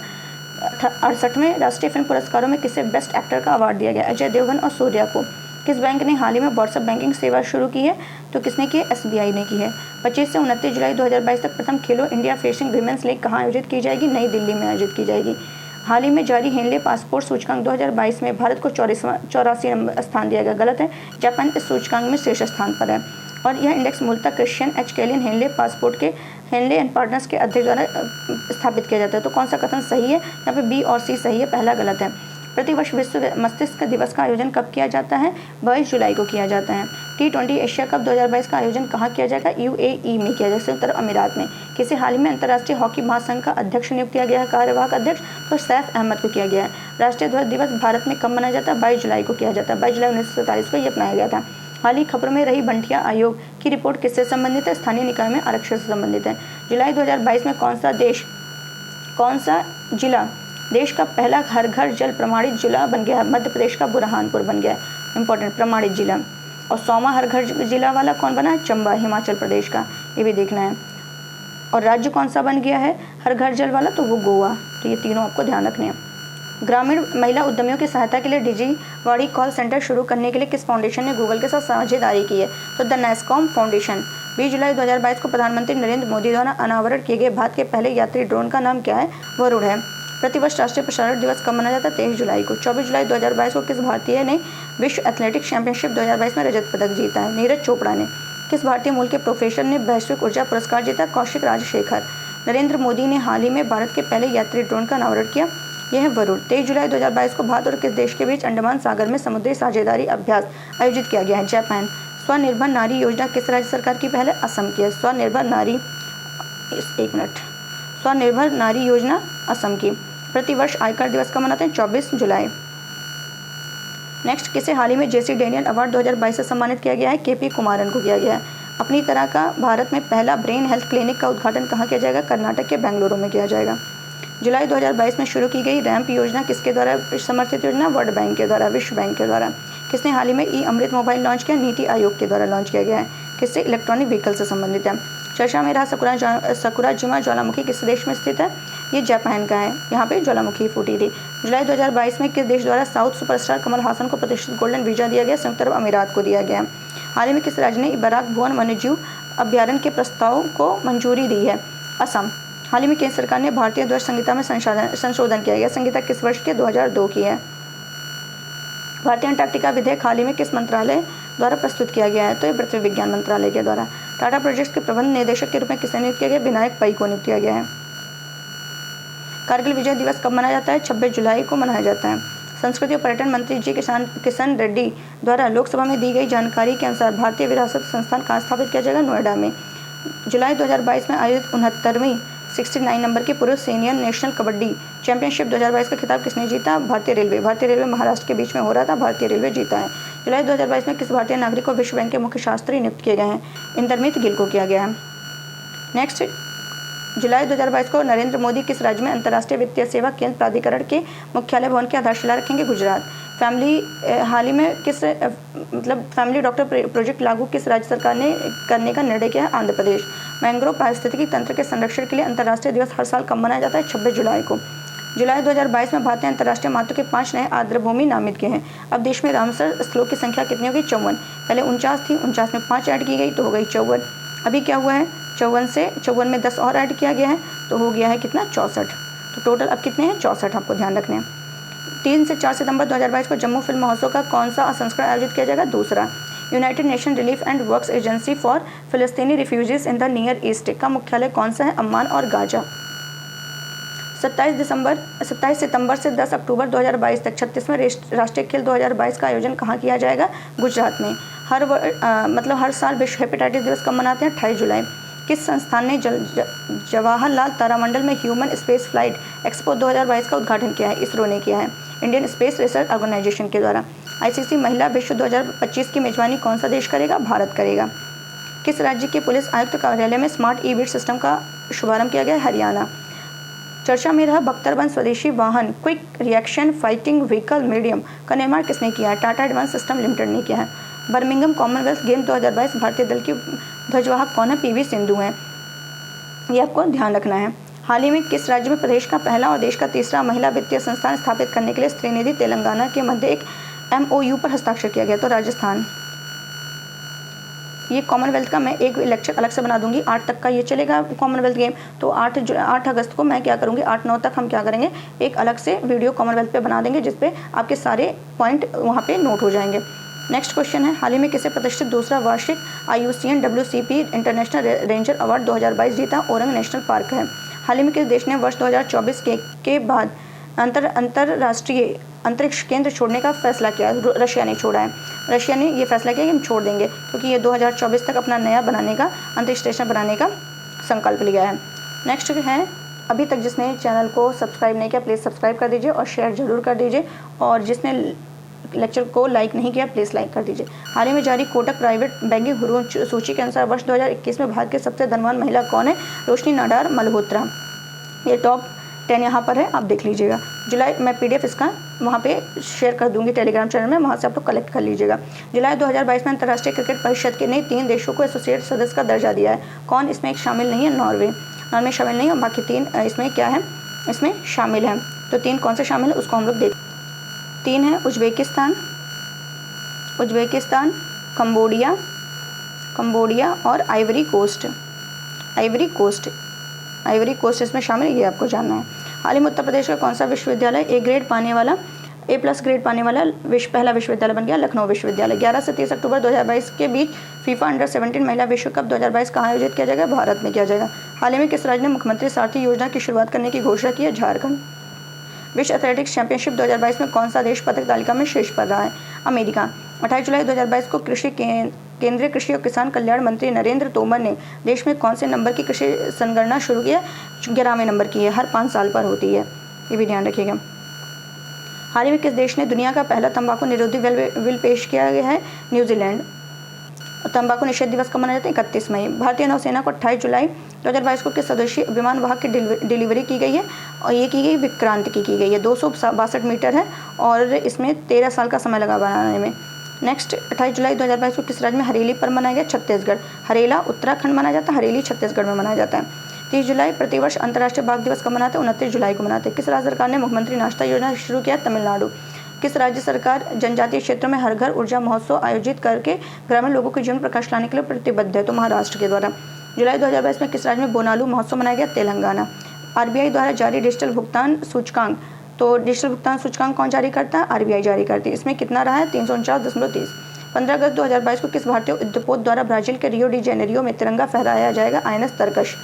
68वें राष्ट्रीय फिल्म पुरस्कारों में किसे बेस्ट एक्टर का अवार्ड दिया गया? अजय देवगन और सूर्या को। किस बैंक ने हाल ही में व्हाट्सएप बैंकिंग सेवा शुरू की है? तो किसने की? SBI ने की है। 25 से 29 जुलाई 2022 तक प्रथम खेलो इंडिया फेसिंग वीमेंस लीग कहाँ आयोजित की जाएगी? नई दिल्ली में आयोजित की जाएगी। हाल ही में जारी हेनले पासपोर्ट सूचकांक 2022 में भारत को 84 नंबर स्थान दिया गया। गलत है। जापान इस सूचकांक में शीर्ष स्थान पर है और यह इंडेक्स मूलतः क्रिश्चियन H. कैलियन हेनले पासपोर्ट के हेनले एंड पार्टनर्स के अध्यक्ष द्वारा स्थापित किया जाता है। तो कौन सा कथन सही है? यहाँ पे B और C सही है, पहला गलत है। प्रतिवर्ष विश्व मस्तिष्क दिवस का आयोजन कब किया जाता है? 22 जुलाई को किया जाता है। T20 एशिया कप 2022 का आयोजन कहाँ किया जाएगा? UAE में किया जाएगा, संयुक्त अरब अमीरात में। किसे हाल ही में अंतर्राष्ट्रीय हॉकी महासंघ का अध्यक्ष नियुक्त किया गया है? कार्यवाहक अध्यक्ष तो सैफ अहमद को किया गया है। राष्ट्रीय ध्वज दिवस भारत में कब मनाया जाता है? 22 जुलाई को किया जाता है। 22 जुलाई 1947 को यह अपनाया गया था। हाल ही खबरों में रही बंटिया आयोग की रिपोर्ट किससे संबंधित है? स्थानीय निकाय में आरक्षण से संबंधित है। जुलाई 2022 में कौन कौन सा जिला देश का पहला घर घर जल प्रमाणित जिला बन गया है? मध्य प्रदेश का बुरहानपुर बन गया है, इंपॉर्टेंट प्रमाणित जिला। और 100वां हर घर जिला वाला कौन बना है? चंबा, हिमाचल प्रदेश का, ये भी देखना है। और राज्य कौन सा बन गया है हर घर जल वाला? तो वो गोवा। तो ये तीनों आपको ध्यान रखने हैं। ग्रामीण महिला उद्यमियों की सहायता के लिए डिजीवाड़ी कॉल सेंटर शुरू करने के लिए किस फाउंडेशन ने गूगल के साथ साझेदारी की है? तो द नेस्कॉम फाउंडेशन। 20 जुलाई 2022 को प्रधानमंत्री नरेंद्र मोदी द्वारा अनावरण किए गए भारत के पहले यात्री ड्रोन का नाम क्या है? वरुण है। प्रतिवर्ष राष्ट्रीय प्रसारण दिवस कब मनाया जाता है? 23 जुलाई को। 24 जुलाई 2022 को किस भारतीय ने विश्व एथलेटिक्स चैंपियनशिप 2022 में रजत पदक जीता है? नीरज चोपड़ा ने। किस भारतीय मूल के प्रोफेसर ने वैश्विक ऊर्जा पुरस्कार जीता? कौशिक राजशेखर। नरेंद्र मोदी ने हाल ही में भारत के पहले यात्री ड्रोन का अनावरण किया, यह है वरुण। 23 जुलाई 2022 को भारत और किस देश के बीच अंडमान सागर में समुद्री साझेदारी अभ्यास आयोजित किया गया है? जापान। स्वनिर्भर नारी योजना किस राज्य सरकार की पहल है? असम की है। स्वनिर्भर नारी योजना असम की। प्रतिवर्ष आयकर दिवस कब मनाते हैं? 24 जुलाई। नेक्स्ट, किसे हाल ही में जेसी डेनियल अवार्ड 2022 से सम्मानित किया गया है? केपी कुमारन को किया गया है। अपनी तरह का भारत में पहला ब्रेन हेल्थ क्लिनिक का उद्घाटन कहाँ किया जाएगा? कर्नाटक के बेंगलुरु में किया जाएगा। जुलाई 2022 में शुरू की गई रैंप योजना किसके द्वारा समर्थित योजना? वर्ल्ड बैंक के द्वारा, विश्व बैंक के द्वारा। किसने हाल ही में ई अमृत मोबाइल लॉन्च किया? नीति आयोग के द्वारा लॉन्च किया गया है। किससे? इलेक्ट्रॉनिक व्हीकल से संबंधित है। चर्चा में रहा सकुराजिमा ज्वालामुखी किस देश में स्थित है? ये जापान का है। यहाँ पे ज्वालामुखी फूटी थी। जुलाई 2022 में किस देश द्वारा साउथ सुपरस्टार कमल हासन को प्रतिष्ठित गोल्डन वीजा दिया गया? संयुक्त अरब अमीरात को दिया गया। हाल ही में किस राज्य ने बराक भुवन वन्यजीव अभ्यारण्य के प्रस्ताव को मंजूरी दी है? असम। हाल ही में केंद्र सरकार ने भारतीय ध्वज संहिता में संशोधन किया गया। संहिता किस वर्ष की? 2002 की है। भारतीय अंटार्कटिका विधेयक हाल ही में किस मंत्रालय द्वारा प्रस्तुत किया गया है? तो ये पृथ्वी विज्ञान मंत्रालय के द्वारा। टाटा प्रोजेक्ट्स के प्रबंध निदेशक के रूप में किसे नियुक्त किया गया? विनायक पै को नियुक्त किया गया है। कारगिल विजय दिवस कब मनाया जाता है? 26 जुलाई को मनाया जाता है। संस्कृति और पर्यटन मंत्री जी किशन रेड्डी द्वारा लोकसभा में दी गई जानकारी के अनुसार भारतीय विरासत संस्थान कहाँ स्थापित किया जाएगा? नोएडा में। जुलाई 2022 में आयोजित 69वीं 69 नंबर की पुरुष सीनियर नेशनल कबड्डी चैंपियनशिप 2022 का खिताब किसने जीता? भारतीय रेलवे महाराष्ट्र के बीच में हो रहा था, भारतीय रेलवे जीता है। जुलाई 2022 में किस भारतीय नागरिक को विश्व बैंक के मुख्य शास्त्री नियुक्त किए गए हैं? इंदरमीत गिल को किया गया है। नेक्स्ट, जुलाई 2022 को नरेंद्र मोदी किस राज्य में अंतर्राष्ट्रीय वित्तीय सेवा केंद्र प्राधिकरण के मुख्यालय भवन की आधारशिला रखेंगे? गुजरात। हाल ही में फैमिली डॉक्टर प्रोजेक्ट लागू किस राज्य सरकार ने करने का निर्णय किया है? आंध्र प्रदेश। मैंग्रोव पारिस्थितिकी तंत्र के संरक्षण के लिए अंतर्राष्ट्रीय दिवस हर साल कब मनाया जाता है? 26 जुलाई को। जुलाई 2022 में भारत ने अंतर्राष्ट्रीय महत्व के 5 नए आर्द्रभूमि नामित किए हैं। अब देश में रामसर स्थलों की संख्या कितनी होगी? 54। पहले 49 थी, 49 में 5 ऐड की गई तो हो गई 54। अभी क्या हुआ है? 54 में 10 और ऐड किया गया है तो हो गया है कितना? 64। तो टोटल अब कितने हैं? 64 आपको ध्यान रखने हैं। 3 से 4 सितंबर 2022 को जम्मू फिल्म महोत्सव का कौन सा संस्करण आयोजित किया जाएगा? दूसरा। United Nation Relief and Works Agency for फिलिस्तीनी Refugees in the Near East का मुख्यालय कौन सा है? अम्मान और गाजा। 27 सितंबर से 10 अक्टूबर 2022 तक 36वें राष्ट्रीय खेल 2022 का आयोजन कहाँ किया जाएगा? गुजरात में। हर साल विश्व हेपेटाइटिस दिवस कब मनाते हैं? 28 जुलाई। किस संस्थान ने जवाहरलाल तारामंडल में ह्यूमन स्पेस फ्लाइट एक्सपो 2022 का उद्घाटन किया है? इसरो ने किया है, इंडियन स्पेस रिसर्च ऑर्गेनाइजेशन के द्वारा। आईसीसी महिला विश्व 2025 की मेजबानी कौन सा देश करेगा? भारत करेगा। किस राज्य के पुलिस आयुक्त कार्यालय में स्मार्ट ई-बिट सिस्टम का शुभारंभ किया गया? हरियाणा। चर्चा में रहा बख्तरबंद स्वदेशी वाहन quick reaction fighting vehicle medium का निर्माण किसने किया है? टाटा एडवांस सिस्टम लिमिटेड ने किया है। बर्मिंघम कॉमनवेल्थ गेम 2022 भारतीय दल की ध्वजवाहक कौन है? पीवी सिंधु हैं। ये आपको ध्यान रखना है। हाल ही में किस राज्य में प्रदेश का पहला और देश का तीसरा महिला वित्तीय संस्थान स्थापित करने के लिए श्रीनिधि तेलंगाना के मध्य एक MOU पर हस्ताक्षर किया गया? तो राजस्थान। ये कॉमनवेल्थ का मैं एक लेक्चर अलग से बना दूंगी, 8 तक का ये चलेगा कॉमनवेल्थ गेम। तो 8 अगस्त को मैं क्या करूँगी, 8-9 तक हम क्या करेंगे, एक अलग से वीडियो कॉमनवेल्थ पे बना देंगे जिसपे आपके सारे पॉइंट वहाँ पे नोट हो जाएंगे। नेक्स्ट क्वेश्चन है, हाल ही में किसे प्रतिष्ठित दूसरा वार्षिक IUCN WCP international ranger award 2022 जीता? ओरंग नेशनल पार्क है। हाल ही में किस देश ने वर्ष 2024 के बाद अंतर्राष्ट्रीय अंतरिक्ष केंद्र छोड़ने का फैसला किया? रशिया ने छोड़ा है। रशिया ने ये फैसला किया कि हम छोड़ देंगे क्योंकि ये 2024 तक अपना नया बनाने का अंतरिक्ष स्टेशन बनाने का संकल्प लिया है। नेक्स्ट है, अभी तक जिसने चैनल को सब्सक्राइब नहीं किया प्लीज़ सब्सक्राइब कर दीजिए और शेयर जरूर कर दीजिए, और जिसने लेक्चर को लाइक नहीं किया प्लीज़ लाइक कर दीजिए। हाल ही में जारी कोटक प्राइवेट बैंकिंग हुरू सूची के अनुसार वर्ष 2021 में भारत की सबसे धनवान महिला कौन है? रोशनी नाडार मल्होत्रा। ये टॉप 10 यहाँ पर है, आप देख लीजिएगा। जुलाई मैं PDF इसका वहाँ पे शेयर कर दूंगी टेलीग्राम चैनल में, वहाँ से आप लोग कलेक्ट कर लीजिएगा। जुलाई 2022 में अंतर्राष्ट्रीय क्रिकेट परिषद के ने 3 देशों को एसोसिएट सदस्य का दर्जा दिया है। कौन इसमें एक शामिल नहीं है? नॉर्वे शामिल नहीं है, बाकी 3 इसमें क्या है, इसमें शामिल है। तो 3 कौन से शामिल है उसको हम लोग देख। 3 है उज्बेकिस्तान, कंबोडिया और आइवरी कोस्ट इसमें शामिल है, ये आपको जानना है। हाल ही में उत्तर प्रदेश का कौन सा विश्वविद्यालय A+ ग्रेड पाने वाला पहला विश्वविद्यालय बन गया? लखनऊ विश्वविद्यालय। 11 से 30 अक्टूबर 2022 के बीच फीफा अंडर 17 महिला विश्व कप 2022 कहाँ आयोजित किया जाएगा? भारत में किया जाएगा। हाल ही में किस राज्य ने मुख्यमंत्री सारथी योजना की शुरुआत करने की घोषणा की है? झारखंड। विश्व एथलेटिक्स चैंपियनशिप 2022 में कौन सा देश पदक तालिका में शीर्ष पर रहा है? अमेरिका। 28 जुलाई 2022 को केंद्रीय कृषि और किसान कल्याण मंत्री नरेंद्र तोमर ने देश में कौन से नंबर की कृषि संगणना शुरू की है? 11वें नंबर की है, हर 5 साल पर होती है, ये भी ध्यान रखिएगा। हाल ही में किस देश ने दुनिया का पहला तंबाकू निरोधी बिल पेश किया गया है? न्यूजीलैंड। तंबाकू निषेध दिवस कब मनाया जाता है? 31 मई। भारतीय नौसेना को 28 जुलाई 2022 को किस स्वदेशी विमान वाहक की डिलीवरी की गई है? और ये की गई विक्रांत की गई है। 262 मीटर है और इसमें 13 साल का समय लगा बनाने में। नेक्स्ट 28 जुलाई 2022 को किस राज्य में हरेली पर्व मनाया गया? छत्तीसगढ़। हरेला उत्तराखंड मनाया जाता है, हरेली छत्तीसगढ़ में मनाया जाता है। 30 जुलाई प्रतिवर्ष अंतर्राष्ट्रीय बाघ दिवस कब मनाते हैं? 29 जुलाई को मनाते हैं। किस राज्य सरकार ने मुख्यमंत्री नाश्ता योजना शुरू किया? तमिलनाडु। किस राज्य सरकार जनजातीय क्षेत्रों में हर घर ऊर्जा महोत्सव आयोजित करके ग्रामीण लोगों के जीवन प्रकाश लाने के लिए प्रतिबद्ध है? तो महाराष्ट्र के द्वारा। जुलाई 2022 में किस राज्य में बोनालू महोत्सव मनाया गया? तेलंगाना। RBI द्वारा जारी डिजिटल भुगतान सूचकांक, तो डिजिटल भुगतान सूचकांक कौन जारी करता है? RBI जारी करती है। इसमें कितना रहा है? 349.30। 15 अगस्त 2022 को किस भारतीय उद्योगपति द्वारा ब्राजील के रियो डी जेनेरियो में तिरंगा फहराया जाएगा? INS तरकश।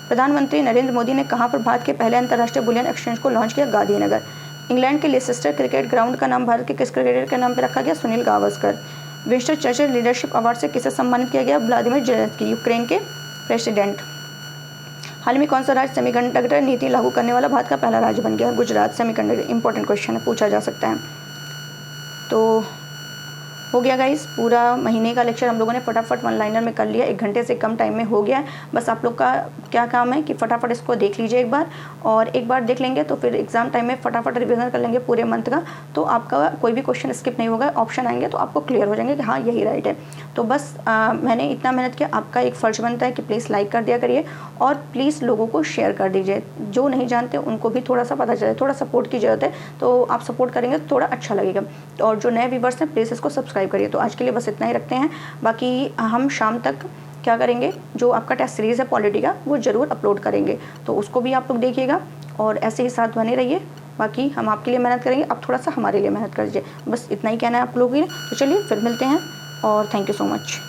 प्रधानमंत्री नरेंद्र मोदी ने कहां पर भारत के पहले अंतर्राष्ट्रीय बुलियन एक्सचेंज को लॉन्च किया? गांधीनगर। इंग्लैंड के लेसेस्टर क्रिकेट ग्राउंड का नाम भारत के किस क्रिकेटर के नाम पर रखा गया? Sunil Gavaskar. Winston Churchill leadership award से किसे सम्मानित किया गया? व्लादिमीर जेलेंस्की, यूक्रेन के प्रेसिडेंट। हाल में कौन सा राज्य सेमीकंडक्टर नीति लागू करने वाला भारत का पहला राज्य बन गया? गुजरात। सेमीकंडक्टर इंपॉर्टेंट क्वेश्चन है, पूछा जा सकता है। तो हो गया गाइस, पूरा महीने का लेक्चर हम लोगों ने फटाफट 1 लाइनर में कर लिया। 1 घंटे से कम टाइम में हो गया है। बस आप लोग का क्या काम है कि फटाफट इसको देख लीजिए एक बार, और एक बार देख लेंगे तो फिर एग्जाम टाइम में फटाफट रिवीजन कर लेंगे पूरे मंथ का, तो आपका कोई भी क्वेश्चन स्किप नहीं होगा। ऑप्शन आएंगे तो आपको क्लियर हो जाएंगे कि हाँ यही राइट है। तो बस मैंने इतना मेहनत किया, आपका एक फ़र्ज बनता है कि प्लीज़ लाइक कर दिया करिए और प्लीज़ लोगों को शेयर कर दीजिए। जो नहीं जानते उनको भी थोड़ा सा पता चले, थोड़ा सपोर्ट की ज़रूरत है, तो आप सपोर्ट करेंगे तो थोड़ा अच्छा लगेगा। और जो नए व्यूवर्स हैं प्लीज़ इसको सब्सक्राइब करिए। तो आज के लिए बस इतना ही रखते हैं। बाकी हम शाम तक क्या करेंगे, जो आपका टेस्ट सीरीज़ है पॉलिटी का वो ज़रूर अपलोड करेंगे, तो उसको भी आप लोग देखिएगा और ऐसे ही साथ बने रहिए। बाकी हम आपके लिए मेहनत करेंगे, आप थोड़ा सा हमारे लिए मेहनत कर दीजिए। बस इतना ही कहना है आप लोगों के लिए। तो चलिए फिर मिलते हैं और थैंक यू सो मच।